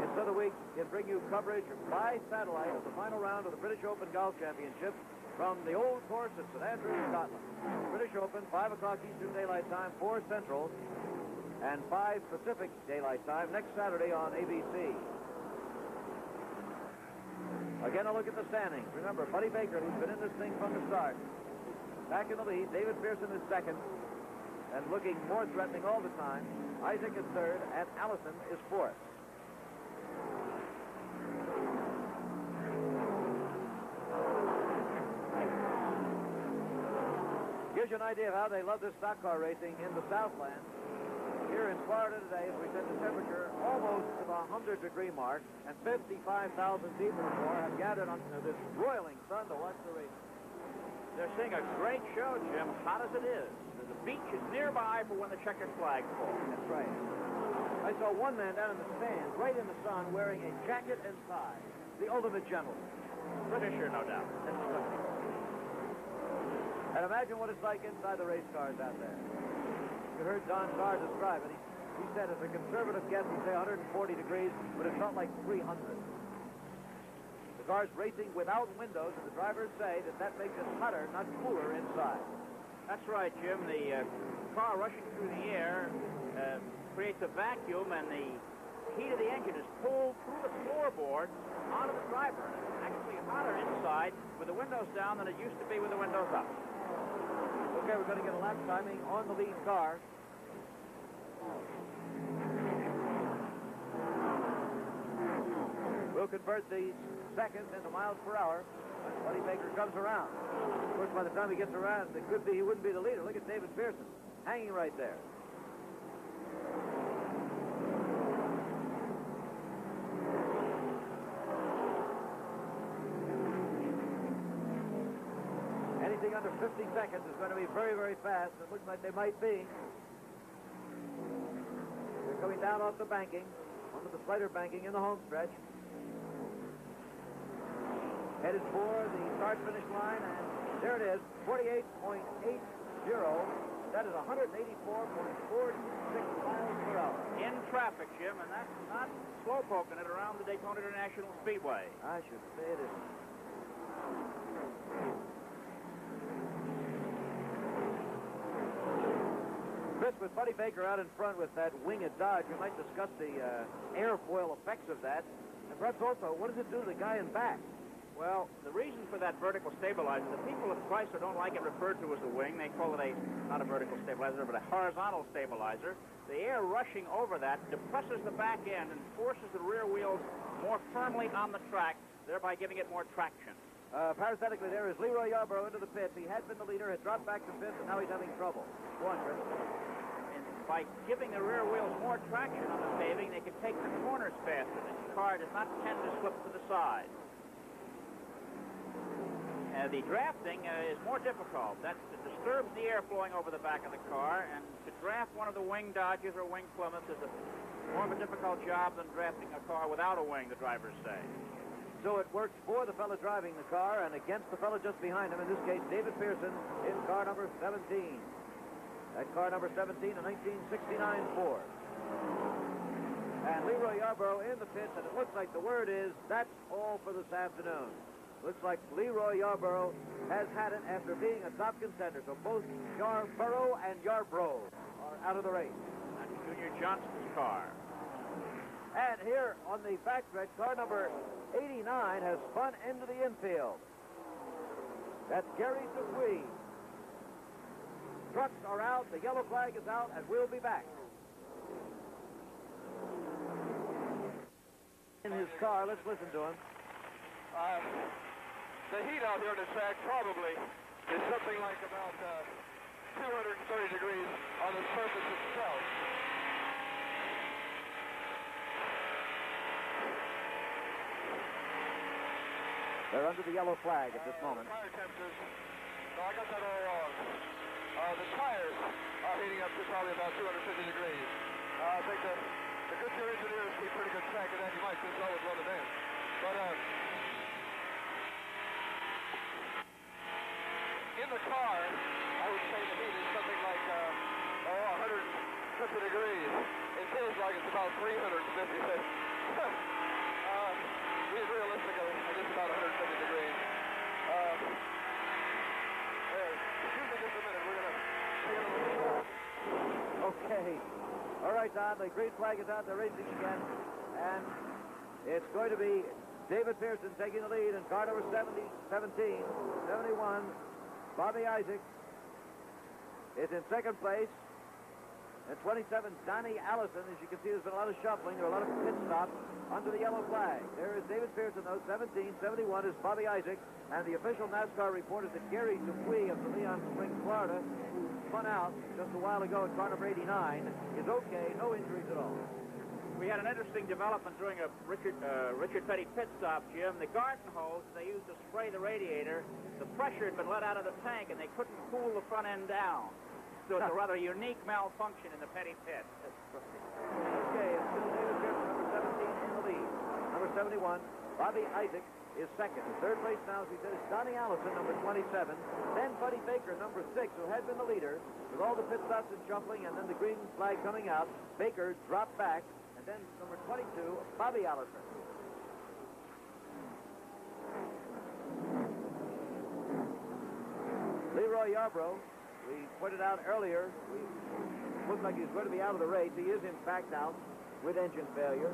Instead of the week, can bring you coverage by satellite of the final round of the British Open Golf Championship from the old course at St. Andrews, Scotland. British Open, 5 o'clock Eastern Daylight Time, 4 Central, and 5 Pacific Daylight Time next Saturday on ABC. Again, a look at the standings. Remember, Buddy Baker, who's been in this thing from the start, back in the lead. David Pearson is second, and looking more threatening all the time. Isaac is third, and Allison is fourth. Gives you an idea of how they love this stock car racing in the Southland. Here in Florida today, as we said, the temperature almost to the 100-degree mark, and 55,000 people or more have gathered on this broiling sun to watch the race. They're seeing a great show, Jim, hot as it is. The beach is nearby for when the checkered flag falls. That's right. I saw one man down in the stands, right in the sun, wearing a jacket and tie. The ultimate gentleman. Britisher, no doubt. That's right. And imagine what it's like inside the race cars out there. You heard Don Starr describe it. He said, as a conservative guess, he'd say 140 degrees, but it felt like 300. The car's racing without windows, and the drivers say that makes it hotter, not cooler inside. That's right, Jim. The car rushing through the air creates a vacuum, and the heat of the engine is pulled through the floorboard onto the driver. And it's actually hotter inside with the windows down than it used to be with the windows up. Okay, we're going to get a lap timing on the lead car. We'll convert the seconds into miles per hour when Buddy Baker comes around. Of course, by the time he gets around, he wouldn't be the leader. Look at David Pearson hanging right there. anything under 50 seconds is going to be very, very fast. It looks like they might be. They're coming down off the banking, onto the slider banking in the home stretch. Headed for the start-finish line, and there it is, 48.80. That is 184.46 miles per hour. In traffic, Jim, and that's not slow-poking it around the Daytona International Speedway. I should say it is. Chris, with Buddy Baker out in front with that wing at Dodge, we might discuss the airfoil effects of that. And perhaps also, what does it do to the guy in back? Well, the reason for that vertical stabilizer, the people at Chrysler don't like it referred to as a wing. They call it not a vertical stabilizer, but a horizontal stabilizer. The air rushing over that depresses the back end and forces the rear wheels more firmly on the track, thereby giving it more traction. Parenthetically, there is Leroy Yarborough into the pits. He had been the leader, had dropped back to fifth, and now he's having trouble. Go on, Chris. And by giving the rear wheels more traction on the paving, they can take the corners faster. The car does not tend to slip to the side. The drafting is more difficult. That disturbs the air flowing over the back of the car, and to draft one of the wing Dodges or wing Plymouths is more of a difficult job than drafting a car without a wing, the drivers say. So it works for the fellow driving the car and against the fellow just behind him, in this case, David Pearson in car number 17. That car number 17, a 1969 Ford. And Leroy Yarborough in the pits, and it looks like the word is, that's all for this afternoon. Looks like Leroy Yarborough has had it after being a top contender. So both Yarborough and Yarborough are out of the race. That's Junior Johnston's car. And here on the backstretch, car number 89 has spun into the infield. That's Gary Dupuis. Trucks are out, the yellow flag is out, and we'll be back. In his car, let's listen to him. The heat out here on the track probably is something like about 230 degrees on the surface itself. They're under the yellow flag at this moment. Tire temperatures, no, I got that all wrong. The tires are heating up to probably about 250 degrees. I think the good gear engineers keep pretty good track of that. You might just always run it in. But in the car, I would say the heat is something like 150 degrees. It feels like it's about 350. Realistically, I guess about 150 degrees. Excuse me just a minute. We're going to take a look. Okay. All right, Don, the green flag is out. They're racing again. And it's going to be David Pearson taking the lead in car number 71. Bobby Isaac is in second place. And 27, Donnie Allison. As you can see, there's been a lot of shuffling. There are a lot of pit stops under the yellow flag. There is David Pearson, though. 17, 71 is Bobby Isaac. And the official NASCAR report is that Gary Dupuis of the Leon Springs, Florida, who spun out just a while ago in car number 89, is okay. No injuries at all. We had an interesting development during a Richard Petty pit stop, Jim. The garden hose they used to spray the radiator, the pressure had been let out of the tank, and they couldn't cool the front end down. So it's a rather unique malfunction in the Petty pit. Okay, it's still David Pearson, number 17, in the lead. Number 71, Bobby Isaac, is second. In third place now, as he said, is Donnie Allison, number 27. Then Buddy Baker, number 6, who had been the leader. With all the pit stops and shuffling and then the green flag coming out, Baker dropped back. And then number 22, Bobby Allison. Leroy Yarborough, we pointed out earlier, looked like he was going to be out of the race. He is, in fact, out with engine failure.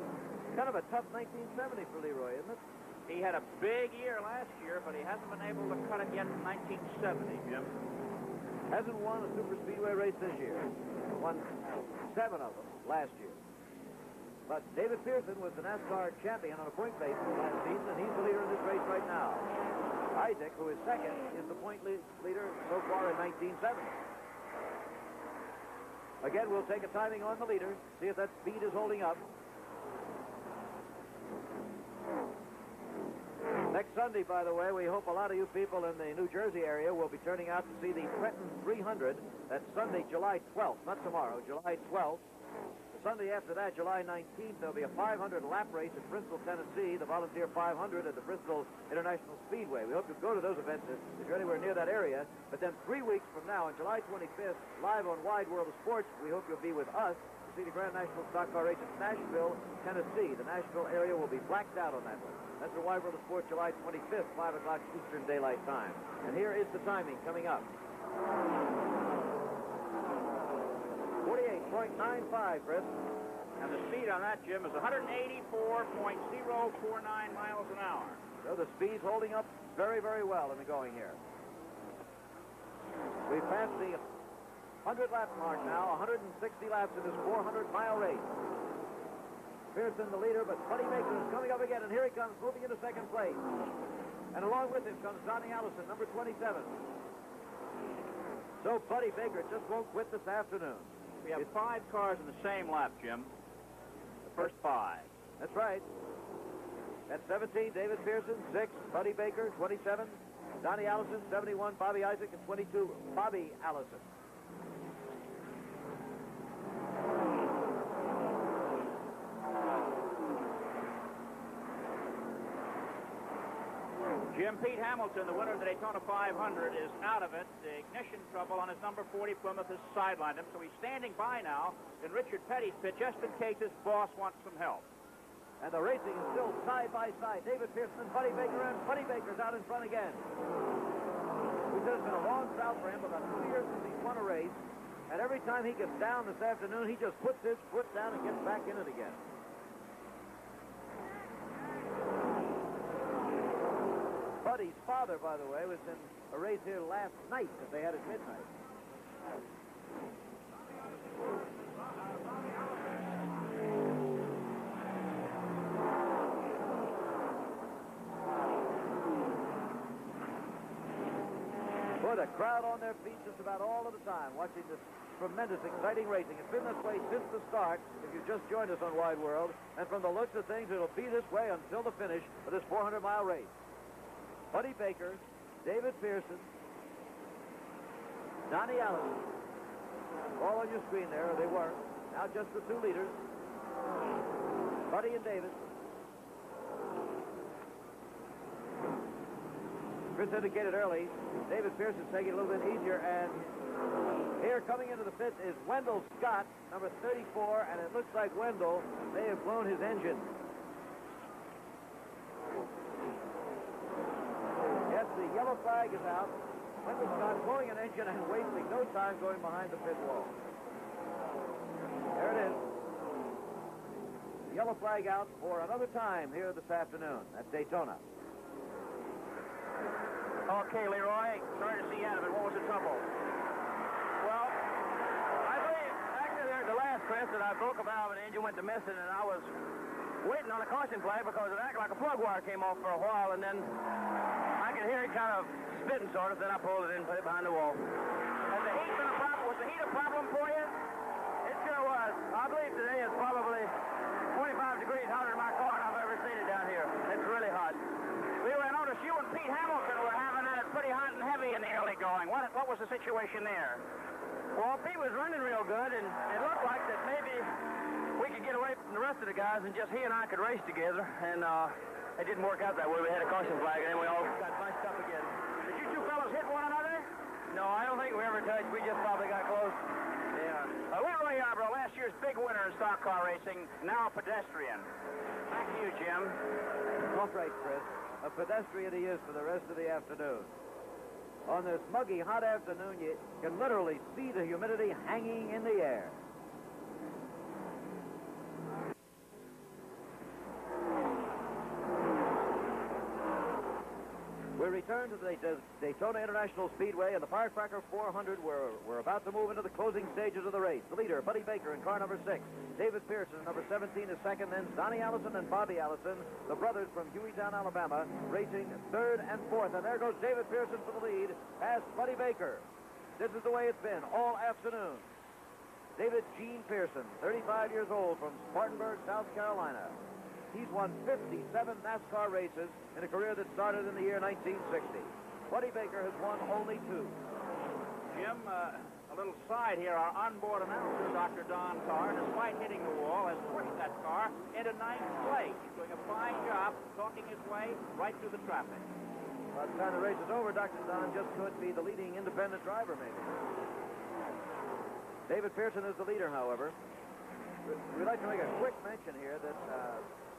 Kind of a tough 1970 for Leroy, isn't it? He had a big year last year, but he hasn't been able to cut it yet in 1970, Jim. Hasn't won a super speedway race this year. Won 7 of them last year. But David Pearson was the NASCAR champion on a point basis last season, and he's the leader in this race right now. Isaac, who is second, is the point leader so far in 1970. Again, we'll take a timing on the leader, see if that speed is holding up. Next Sunday, by the way, we hope a lot of you people in the New Jersey area will be turning out to see the Trenton 300. That's Sunday, July 12th, not tomorrow, July 12th. The Sunday after that, July 19th, there'll be a 500 lap race at Bristol, Tennessee, the Volunteer 500 at the Bristol International Speedway. We hope you go to those events if you're anywhere near that area. But then 3 weeks from now, on July 25th, live on Wide World of Sports, we hope you'll be with us to see the Grand National Stock Car Race at Nashville, Tennessee. The Nashville area will be blacked out on that one. That's the Wide World of Sports, July 25th, 5 o'clock Eastern Daylight Time. And here is the timing coming up. 48.95, Chris. And the speed on that, Jim, is 184.049 miles an hour. So the speed's holding up very, very well in the going here. We've passed the 100-lap mark now, 160 laps in this 400-mile race. Pearson the leader, but Buddy Baker is coming up again, and here he comes, moving into second place. And along with him comes Donnie Allison, number 27. So Buddy Baker just won't quit this afternoon. We have 5 cars in the same lap, Jim. The first 5. That's right. That's 17, David Pearson, 6, Buddy Baker, 27, Donnie Allison, 71, Bobby Isaac, and 22, Bobby Allison. Jim, Pete Hamilton, the winner of the Daytona 500, is out of it. The ignition trouble on his number 40 Plymouth has sidelined him, so he's standing by now in Richard Petty's pit just in case his boss wants some help. And the racing is still side by side. David Pearson and Buddy Baker, and Buddy Baker's out in front again. We said it's been a long drought for him, about 2 years since he's won a race. And every time he gets down this afternoon, he just puts his foot down and gets back in it again. Buddy's father, by the way, was in a race here last night that they had at midnight. Boy, the crowd on their feet just about all of the time watching this tremendous, exciting racing. It's been this way since the start, if you've just joined us on Wide World. And from the looks of things, it'll be this way until the finish of this 400-mile race. Buddy Baker, David Pearson, Donnie Allison, all on your screen there, or they were. Now just the 2 leaders, Buddy and David. Chris indicated early, David Pearson's taking it a little bit easier, and here coming into the pit is Wendell Scott, number 34, and it looks like Wendell may have blown his engine. Yes, the yellow flag is out. Wendell Scott blowing an engine and wasting no time going behind the pit wall. There it is. The yellow flag out for another time here this afternoon at Daytona. Okay, Leroy, sorry to see you out of it. What was the trouble? Well, I believe actually there's the last, Chris, that I broke a valve and the engine went to missing, and I was waiting on a caution flag because it acted like a plug wire came off for a while, and then I could hear it kind of spitting sort of, then I pulled it in and put it behind the wall. Has the heat been a problem? Was the heat a problem for you? It sure was. I believe today is probably 25 degrees hotter than my car than I've ever seen it down here. It's really hot. Leroy, I noticed you and Pete Hamilton were having it pretty hot and heavy in the early going. What was the situation there? Well, Pete was running real good, and it looked like that maybe we could get away from the rest of the guys and just he and I could race together, and it didn't work out that way. We had a caution flag, and then we all got bunched up again. Did you 2 fellows hit one another? No, I don't think we ever touched. We just probably got close. Yeah. Leroy Yarbrough, last year's big winner in stock car racing, now a pedestrian. Back to you, Jim. That's right, Chris. A pedestrian he is for the rest of the afternoon. On this muggy, hot afternoon, you can literally see the humidity hanging in the air. We return to the Daytona International Speedway and the Firecracker 400. We're about to move into the closing stages of the race. The leader, Buddy Baker, in car number 6. David Pearson, number 17, is second. Then Donnie Allison and Bobby Allison, the brothers from Hueytown, Alabama, racing 3rd and 4th. And there goes David Pearson for the lead, past Buddy Baker. This is the way it's been all afternoon. David Gene Pearson, 35 years old, from Spartanburg, South Carolina. He's won 57 NASCAR races in a career that started in the year 1960. Buddy Baker has won only 2. Jim, a little side here. Our onboard announcer, Dr. Don Carr, despite hitting the wall, has pushed that car into ninth place. He's doing a fine job talking his way right through the traffic. By the time the race is over, Dr. Don just could be the leading independent driver, maybe. David Pearson is the leader, however. We'd like to make a quick mention here that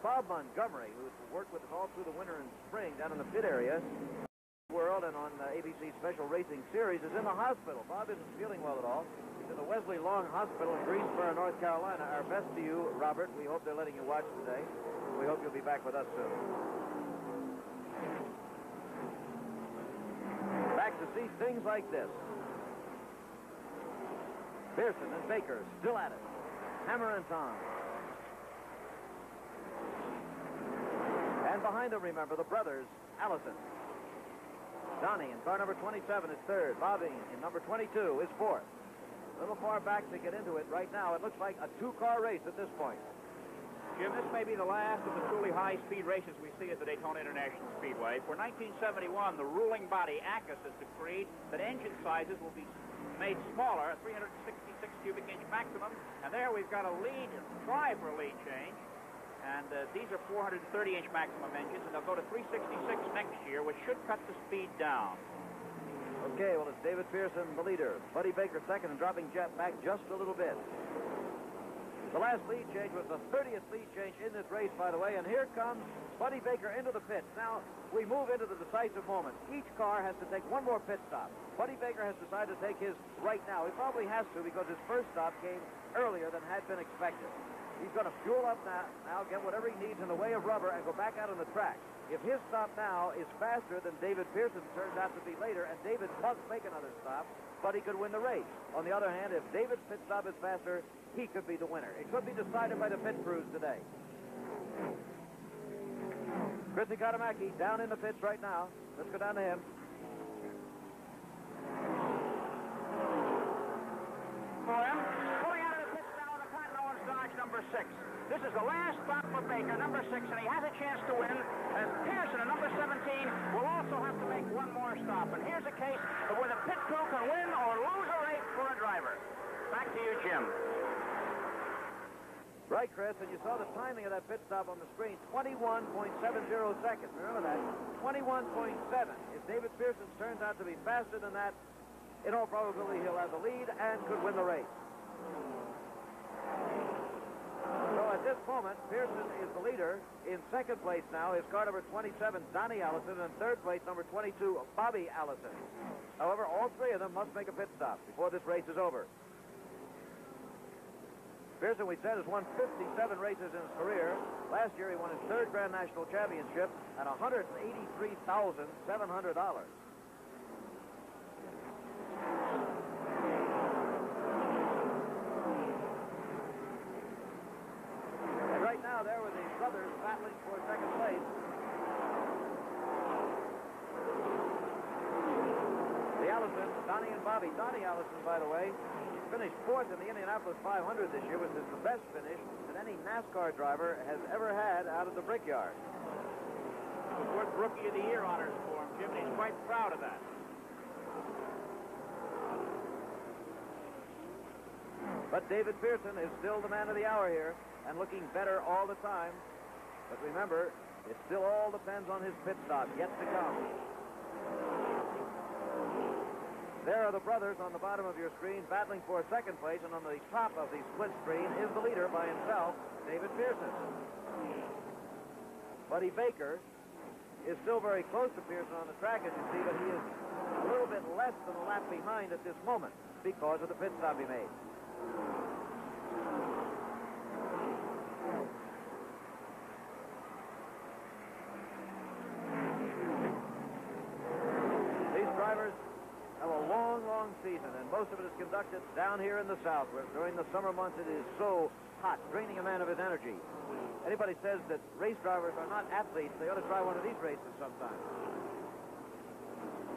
Bob Montgomery, who's worked with us all through the winter and spring down in the pit area, World and on ABC Special Racing Series, is in the hospital. Bob isn't feeling well at all. He's in the Wesley Long Hospital in Greensboro, North Carolina. Our best to you, Robert. We hope they're letting you watch today. We hope you'll be back with us soon. Back to see things like this. Pearson and Baker still at it. Hammer and tongs. And behind them, remember, the brothers, Allison. Donnie in car number 27 is third. Bobby in number 22 is fourth. A little far back to get into it right now. It looks like a 2-car race at this point. Jim, this may be the last of the truly high-speed races we see at the Daytona International Speedway. For 1971, the ruling body, ACUS, has decreed that engine sizes will be made smaller, 366 cubic inch maximum. And there we've got a lead, try for a lead change. And these are 430-inch maximum engines, and they'll go to 366 next year, which should cut the speed down. Okay, well, it's David Pearson, the leader. Buddy Baker second and dropping Jet back just a little bit. The last lead change was the 30th lead change in this race, by the way, and here comes Buddy Baker into the pits. Now, we move into the decisive moment. Each car has to take one more pit stop. Buddy Baker has decided to take his right now. He probably has to because his first stop came earlier than had been expected. He's going to fuel up now, get whatever he needs in the way of rubber, and go back out on the track. If his stop now is faster than David Pearson turns out to be later, and David must make another stop, Buddy could win the race. On the other hand, if David's pit stop is faster, he could be the winner. It could be decided by the pit crews today. Chrissy Katamaki down in the pits right now. Let's go down to him. Pulling out of the pits now in the Cotton Owens Dodge number 6. This is the last stop for Baker, number 6, and he has a chance to win, as Pearson, at number 17, will also have to make one more stop. And here's a case of where the pit crew can win or lose a race for a driver. Back to you, Jim. Right, Chris, and you saw the timing of that pit stop on the screen, 21.70 seconds. Remember that? 21.7. If David Pearson turns out to be faster than that, in all probability he'll have the lead and could win the race. So at this moment, Pearson is the leader. In second place now is car number 27, Donnie Allison, and third place, number 22, Bobby Allison. However, all three of them must make a pit stop before this race is over. Pearson, we said, has won 57 races in his career. Last year, he won his third Grand National Championship at $183,700. And right now, there were the brothers battling for second place. The Allison, Donnie and Bobby. Donnie Allison, by the way, finished fourth in the Indianapolis 500 this year, which is the best finish that any NASCAR driver has ever had out of the Brickyard. Fourth Rookie of the Year honors for him, Jim, and he's quite proud of that. But David Pearson is still the man of the hour here and looking better all the time. But remember, it still all depends on his pit stop yet to come. There are the brothers on the bottom of your screen battling for second place, and on the top of the split screen is the leader by himself, David Pearson. Buddy Baker is still very close to Pearson on the track, as you see, but he is a little bit less than a lap behind at this moment because of the pit stop he made. These drivers have a long, long season, and most of it is conducted down here in the South, where during the summer months it is so hot, draining a man of his energy. Anybody says that race drivers are not athletes, they ought to try one of these races sometime.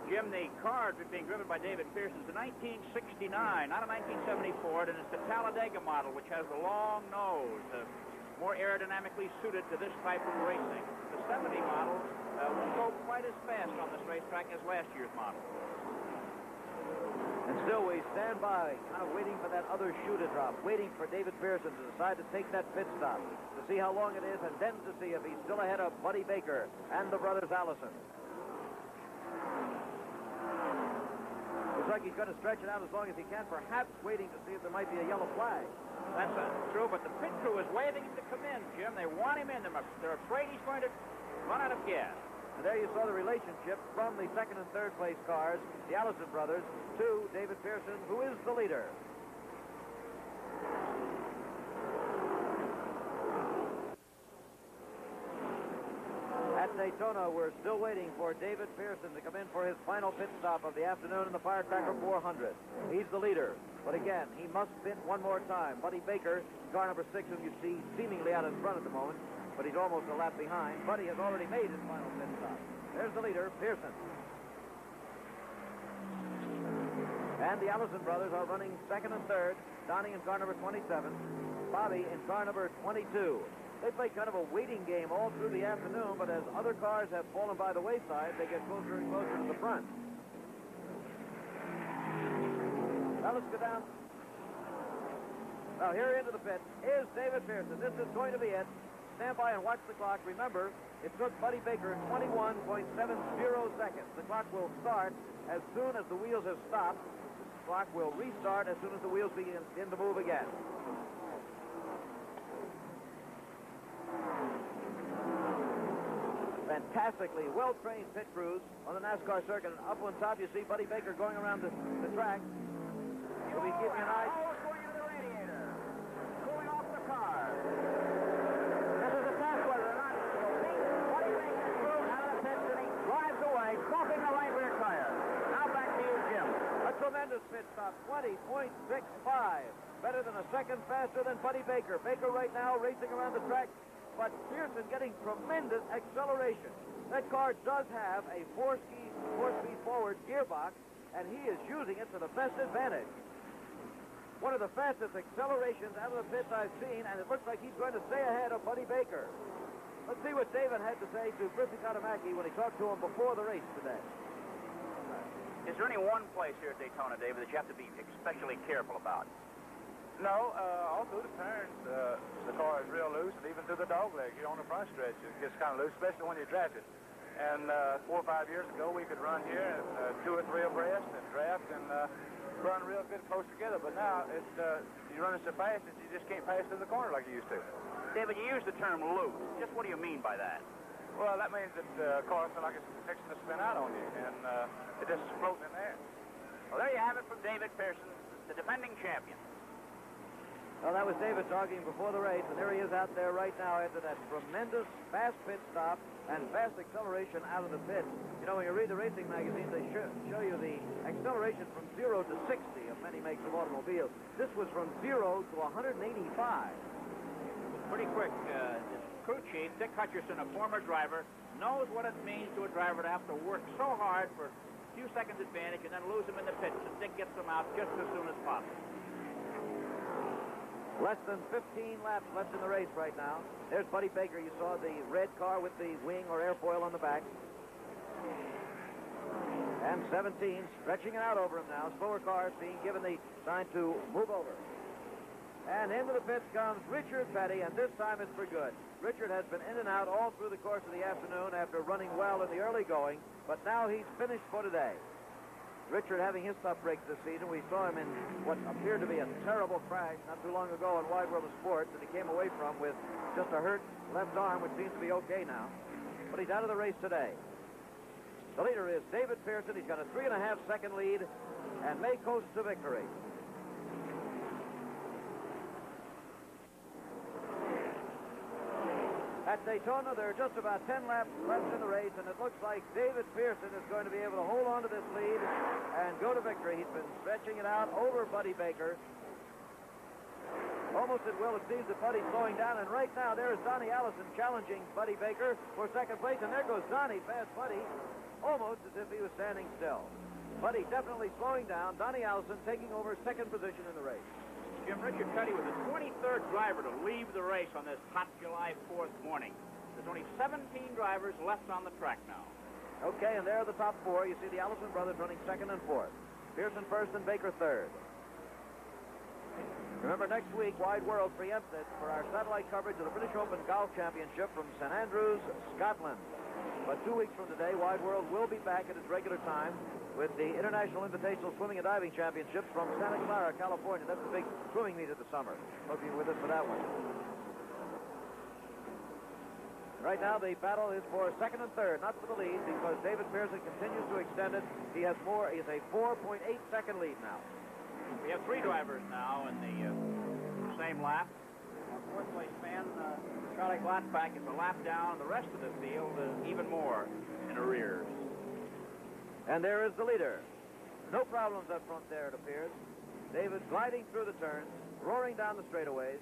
Jim, the car being driven by David Pearson is a 1969, not a 1970 Ford, and it's the Talladega model, which has the long nose. more aerodynamically suited to this type of racing. The 70 models won't go quite as fast on this racetrack as last year's model. And still we stand by, kind of waiting for that other shoe to drop, waiting for David Pearson to decide to take that pit stop, to see how long it is, and then to see if he's still ahead of Buddy Baker and the brothers Allison. Looks like he's going to stretch it out as long as he can, perhaps waiting to see if there might be a yellow flag. That's true, but the pit crew is waving him to come in, Jim. They want him in. They're afraid he's going to run out of gas. And there you saw the relationship from the second and third place cars, the Allison brothers, to David Pearson, who is the leader. At Daytona, we're still waiting for David Pearson to come in for his final pit stop of the afternoon in the Firecracker 400. He's the leader, but again, he must pit one more time. Buddy Baker, car number 6, who you see seemingly out in front at the moment, but he's almost a lap behind. Buddy has already made his final pit stop. There's the leader, Pearson. And the Allison brothers are running second and third. Donnie in car number 27. Bobby in car number 22. They play kind of a waiting game all through the afternoon, but as other cars have fallen by the wayside, they get closer and closer to the front. Now let's go down. Now here into the pit is David Pearson. This is going to be it. Stand by and watch the clock. Remember, it took Buddy Baker 21.70 seconds. The clock will start as soon as the wheels have stopped. The clock will restart as soon as the wheels begin to move again. Fantastically well-trained pit crews on the NASCAR circuit. And up on top, you see Buddy Baker going around the track. He'll be keeping an eye. Going into the radiator. Cooling off the car. This is a test whether or not Buddy Baker through out of the pits and he drives away, stopping the right rear tire. Now back to you, Jim. A tremendous pit stop, 20.65. Better than a second faster than Buddy Baker. Baker right now racing around the track, but Pearson getting tremendous acceleration. That car does have a four-speed forward gearbox, and he is using it to the best advantage. One of the fastest accelerations out of the pits I've seen, and it looks like he's going to stay ahead of Buddy Baker. Let's see what David had to say to Chrissy Katamaki when he talked to him before the race today. Is there any one place here at Daytona, David, that you have to be especially careful about? No, all through the turns, the car is real loose, and even through the dog leg here on the front stretch, it gets kind of loose, especially when you draft it. And 4 or 5 years ago, we could run here and 2 or 3 abreast and draft and run real good close together. But now you're running so fast that you just can't pass through the corner like you used to. David, you use the term loose. Just what do you mean by that? Well, that means that the car feels like it's fixing to spin out on you, and it just is floating in there. Well, there you have it from David Pearson, the defending champion. Well, that was David talking before the race, and there he is out there right now after that tremendous fast pit stop and fast acceleration out of the pits. You know, when you read the racing magazines, they show you the acceleration from 0 to 60 of many makes of automobiles. This was from 0 to 185. Pretty quick. This crew chief, Dick Hutcherson, a former driver, knows what it means to a driver to have to work so hard for a few seconds advantage and then lose him in the pits, and Dick gets them out just as soon as possible. Less than 15 laps left in the race right now. There's Buddy Baker. You saw the red car with the wing or airfoil on the back. And 17 stretching it out over him now. Slower cars being given the sign to move over. And into the pits comes Richard Petty, and this time it's for good. Richard has been in and out all through the course of the afternoon after running well in the early going, but now he's finished for today. Richard having his tough breaks this season. We saw him in what appeared to be a terrible crash not too long ago on Wide World of Sports that he came away from with just a hurt left arm, which seems to be okay now. But he's out of the race today. The leader is David Pearson. He's got a 3.5-second lead and may coast to victory. At Daytona, there are just about 10 laps left in the race, and it looks like David Pearson is going to be able to hold on to this lead and go to victory. He's been stretching it out over Buddy Baker. Almost at will, it seems that Buddy's slowing down, and right now there is Donnie Allison challenging Buddy Baker for second place, and there goes Donnie past Buddy, almost as if he was standing still. Buddy definitely slowing down. Donnie Allison taking over second position in the race. Jim. Richard Petty was the 23rd driver to leave the race on this hot July 4th morning. There's only 17 drivers left on the track now. Okay, and there are the top four. You see the Allison brothers running second and fourth. Pearson first and Baker third. Remember, next week, Wide World preempted for our satellite coverage of the British Open Golf Championship from St. Andrews, Scotland. But 2 weeks from today, Wide World will be back at its regular time with the International Invitational Swimming and Diving Championships from Santa Clara, California. That's the big swimming meet of the summer. Hope you're with us for that one. Right now, the battle is for second and third, not for the lead, because David Pearson continues to extend it. He has more. He has a 4.8-second lead now. We have 3 drivers now in the same lap. Our fourth-place man, Charlie Glatbach, is a lap down. The rest of the field is even more in arrears. And there is the leader. No problems up front there, it appears. David gliding through the turns, roaring down the straightaways.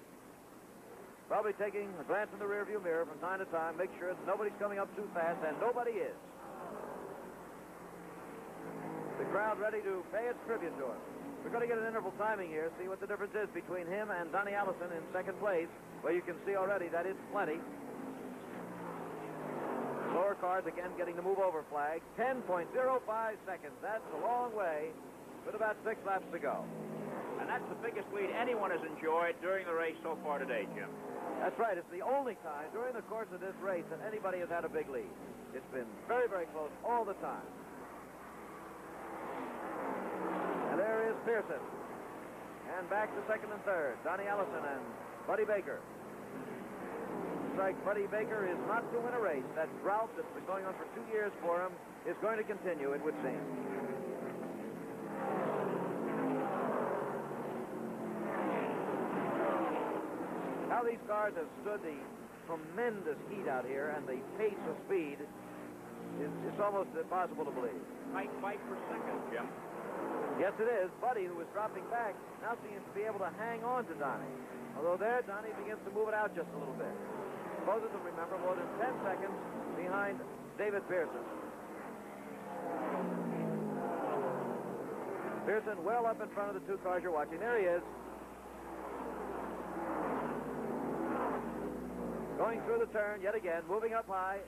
Probably taking a glance in the rearview mirror from time to time, make sure that nobody's coming up too fast, and nobody is. The crowd ready to pay its tribute to him. We're going to get an interval timing here, see what the difference is between him and Donnie Allison in second place. Well, you can see already that it's plenty. Lower cars again getting the move over flag. 10.05 seconds. That's a long way with about 6 laps to go. And that's the biggest lead anyone has enjoyed during the race so far today, Jim. That's right. It's the only time during the course of this race that anybody has had a big lead. It's been very, very close all the time. And there is Pearson. And back to second and third. Donnie Allison and Buddy Baker. Looks like Buddy Baker is not to win a race. That drought that's been going on for 2 years for him is going to continue, it would seem. How these cars have stood the tremendous heat out here and the pace of speed, it's almost impossible to believe. Tight fight for second, Jim. Yes, it is. Buddy, who was dropping back, now seems to be able to hang on to Donnie. Although there, Donnie begins to move it out just a little bit. Both of them, remember, more than 10 seconds behind David Pearson. Pearson well up in front of the 2 cars you're watching. There he is. Going through the turn yet again, moving up high.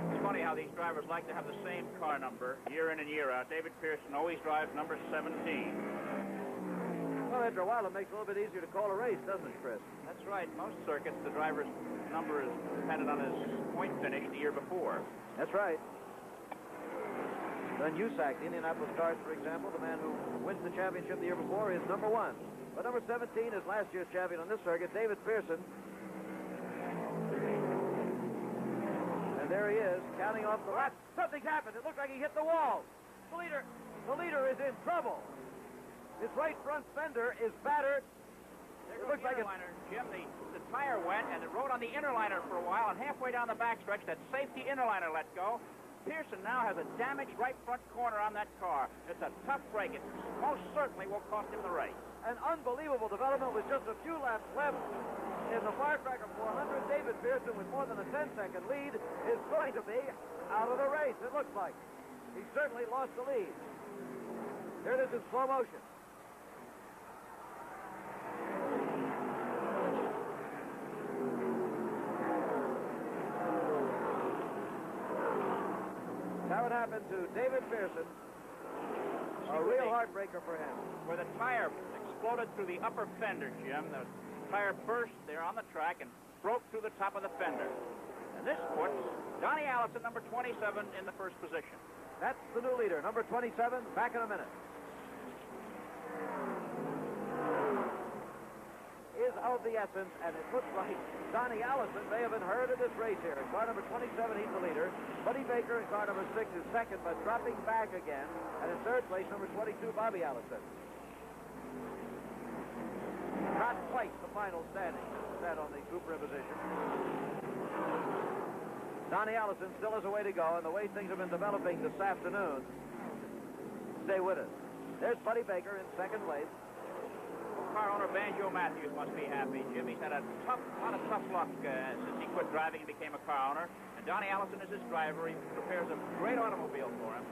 It's funny how these drivers like to have the same car number year in and year out. David Pearson always drives number 17. Well, after a while, it makes it a little bit easier to call a race, doesn't it, Chris? That's right. Most circuits, the driver's number is dependent on his point finish the year before. That's right. Then USAC, the Indianapolis cars, for example, the man who wins the championship the year before is number 1. But number 17 is last year's champion on this circuit, David Pearson. And there he is, counting off the laps. Something's happened. It looks like he hit the wall. The leader is in trouble. His right front fender is battered. There goes the interliner, Jim. The tire went, and it rode on the interliner for a while, and halfway down the backstretch, that safety interliner let go. Pearson now has a damaged right front corner on that car. It's a tough break. It most certainly will cost him the race. An unbelievable development with just a few laps left in the Firecracker 400. David Pearson, with more than a 10-second lead, is going to be out of the race, it looks like. He certainly lost the lead. Here it is in slow motion. How it happened to David Pearson. A real heartbreaker for him. Where the tire exploded through the upper fender, Jim. The tire burst there on the track and broke through the top of the fender. And this puts Donnie Allison, number 27, in the first position. That's the new leader, number 27, back in a minute. Is of the essence, and it looks like Donnie Allison may have been hurt in this race here. In car number 27, he's the leader. Buddy Baker in car number 6 is second, but dropping back again. And in third place, number 22, Bobby Allison. Not quite the final standing set on the Cooper imposition. Donnie Allison still has a way to go, and the way things have been developing this afternoon, stay with us. There's Buddy Baker in second place. Car owner Banjo Matthews must be happy. Jim, he's had a lot of tough luck since he quit driving and became a car owner. And Donnie Allison is his driver. He prepares a great automobile for him.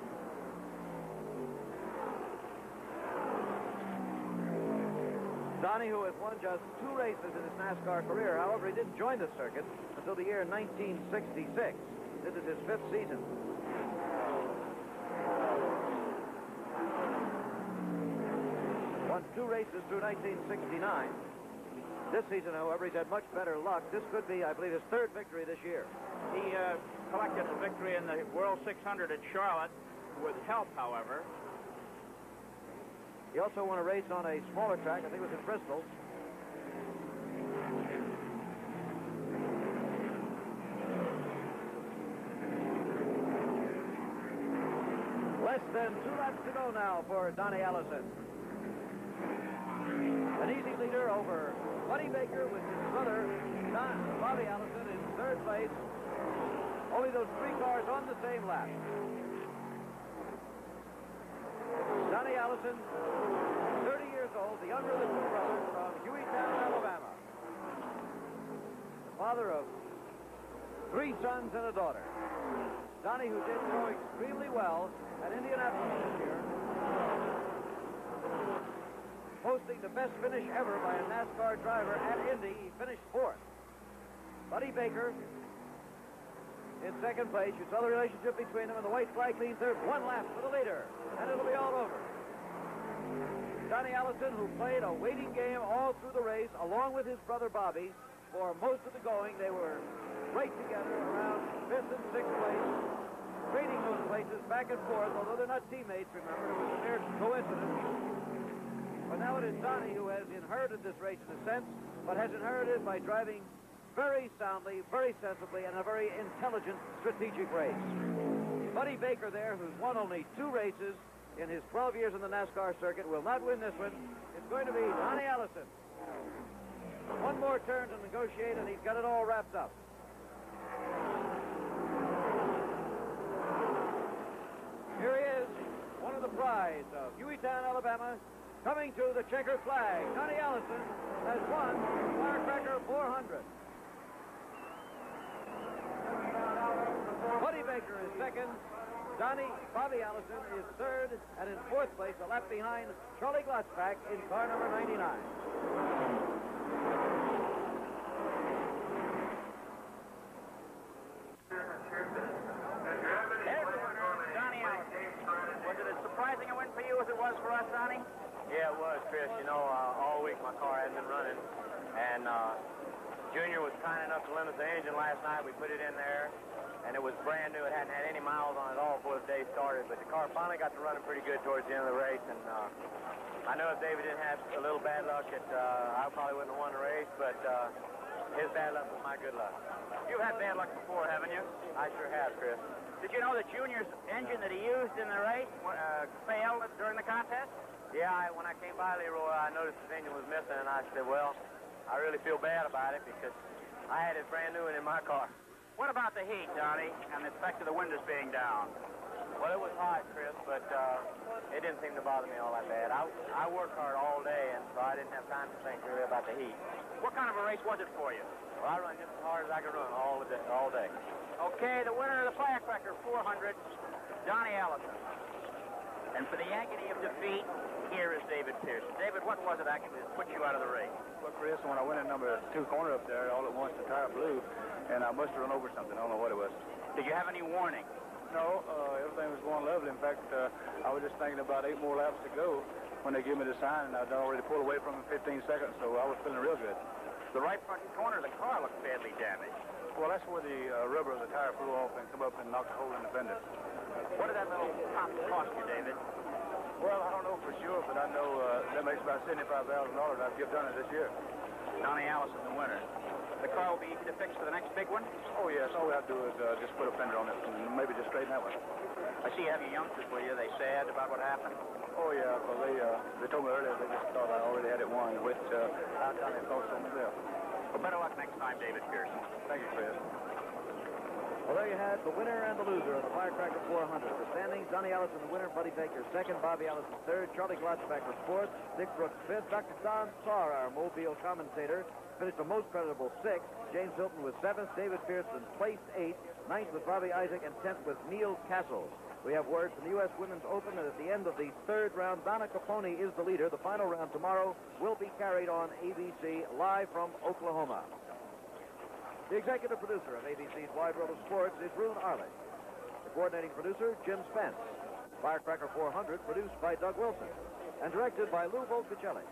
Donnie, who has won just 2 races in his NASCAR career. However, he didn't join the circuit until the year 1966. This is his 5th season. Won 2 races through 1969. This season, however, he's had much better luck. This could be, I believe, his 3rd victory this year. He collected the victory in the World 600 at Charlotte with help, however. He also won a race on a smaller track. I think it was in Bristol. Less than 2 laps to go now for Donnie Allison. An easy leader over Buddy Baker with his brother, Bobby Allison, in 3rd place. Only those 3 cars on the same lap. Donnie Allison, 30 years old, the younger of the 2 brothers from Hueytown, Alabama. The father of 3 sons and a daughter. Donnie, who did so extremely well at Indianapolis this year, posting the best finish ever by a NASCAR driver at Indy. He finished 4th. Buddy Baker in 2nd place. You saw the relationship between them, and the white flag means there's 1 lap for the leader, and it'll be all over. Donnie Allison, who played a waiting game all through the race, along with his brother Bobby, for most of the going. They were right together around 5th and 6th place, trading those places back and forth, although they're not teammates, remember. It was a mere coincidence. But now it is Donnie who has inherited this race in a sense, but has inherited by driving very soundly, very sensibly, and a very intelligent, strategic race. Buddy Baker there, who's won only 2 races in his 12 years in the NASCAR circuit, will not win this one. It's going to be Donnie Allison. 1 more turn to negotiate, and he's got it all wrapped up. Here he is, one of the prize of Hueytown, Alabama, coming to the checkered flag. Donnie Allison has won Firecracker 400. Buddy Baker is 2nd. Bobby Allison is 3rd, and in 4th place, a lap behind Charlie Glotzback in car number 99. There's the winner, Donnie Allison. Was it as surprising a win for you as it was for us, Donnie? Yeah, it was, Chris. You know, all week my car hadn't been running, and Junior was kind enough to lend us the engine last night. We put it in there, and it was brand new. It hadn't had any miles on it at all before the day started, but the car finally got to running pretty good towards the end of the race, and I know if David didn't have a little bad luck, I probably wouldn't have won the race, but his bad luck was my good luck. You've had bad luck before, haven't you? I sure have, Chris. Did you know that Junior's engine that he used in the race failed during the contest? Yeah, when I came by Leroy, I noticed his engine was missing, and I said, well, I really feel bad about it because I had it brand new and in my car. What about the heat, Donnie, and the effect of the windows being down? Well, it was hot, Chris, but it didn't seem to bother me all that bad. I worked hard all day, and so I didn't have time to think really about the heat. What kind of a race was it for you? Well, I run just as hard as I could run all day. Okay, the winner of the Firecracker 400, Donnie Allison. And for the agony of defeat, here is David Pearson. David, what was it actually that put you out of the race? Well, Chris, when I went in number 2 corner up there, all at once the tire blew, and I must have run over something. I don't know what it was. Did you have any warning? No, everything was going lovely. In fact, I was just thinking about 8 more laps to go when they gave me the sign, and I'd already pulled away from them 15 seconds, so I was feeling real good. The right front corner of the car looked badly damaged. Well, that's where the rubber of the tire flew off and come up and knocked a hole in the fender. What did that little pop cost you, David? Well, I don't know for sure, but I know that makes about $75,000 I've done it this year. Donnie Allison, the winner. The car will be easy to fix for the next big one? Oh, yes. All we have to do is just put a fender on it and maybe just straighten that one. I see you have your youngsters with you. They sad about what happened? Oh, yeah. Well, they told me earlier they just thought I already had it won, which I kind of thought so myself. Well, better luck next time, David Pearson. Thank you, Chris. Well, there you had the winner and the loser of the Firecracker 400. The standings, Donnie Allison, the winner, Buddy Baker 2nd, Bobby Allison 3rd, Charlie Glotzback was 4th, Dick Brooks 5th, Dr. Don Starr, our Mobile commentator, finished the most creditable 6th, James Hilton was 7th, David Pearson placed 8th, ninth with Bobby Isaac, and 10th with Neil Castle. We have word from the U.S. Women's Open that at the end of the third round, Donna Capone is the leader. The final round tomorrow will be carried on ABC live from Oklahoma. The executive producer of ABC's Wide World of Sports is Rune Arledge. The coordinating producer, Jim Spence. Firecracker 400, produced by Doug Wilson and directed by Lou Volpicelli.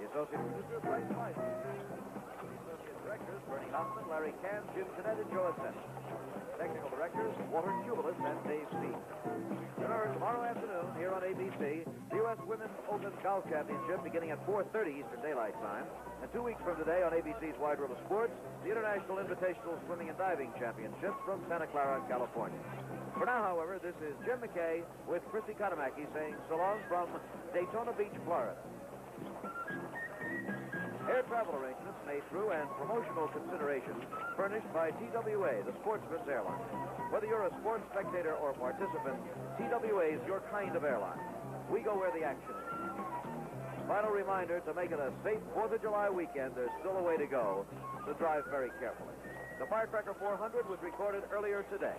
The associate producer, Frank White. The associate directors, Bernie Hoffman, Larry Kahn, Jim Cadet, and Joe Ascent. Technical directors, Walter Kubelis and Dave Speed. Remember, tomorrow afternoon, here on ABC, the U.S. Women's Open Golf Championship beginning at 4:30 Eastern Daylight Time. And 2 weeks from today on ABC's Wide World of Sports, the International Invitational Swimming and Diving Championships from Santa Clara, California. For now, however, this is Jim McKay with Christy Katamaki saying so long from Daytona Beach, Florida. Air travel arrangements made through and promotional consideration furnished by TWA, the Sportsman's Airline. Whether you're a sports spectator or participant, TWA is your kind of airline. We go where the action is. Final reminder to make it a safe 4th of July weekend. There's still a way to go, so drive very carefully. The Firecracker 400 was recorded earlier today.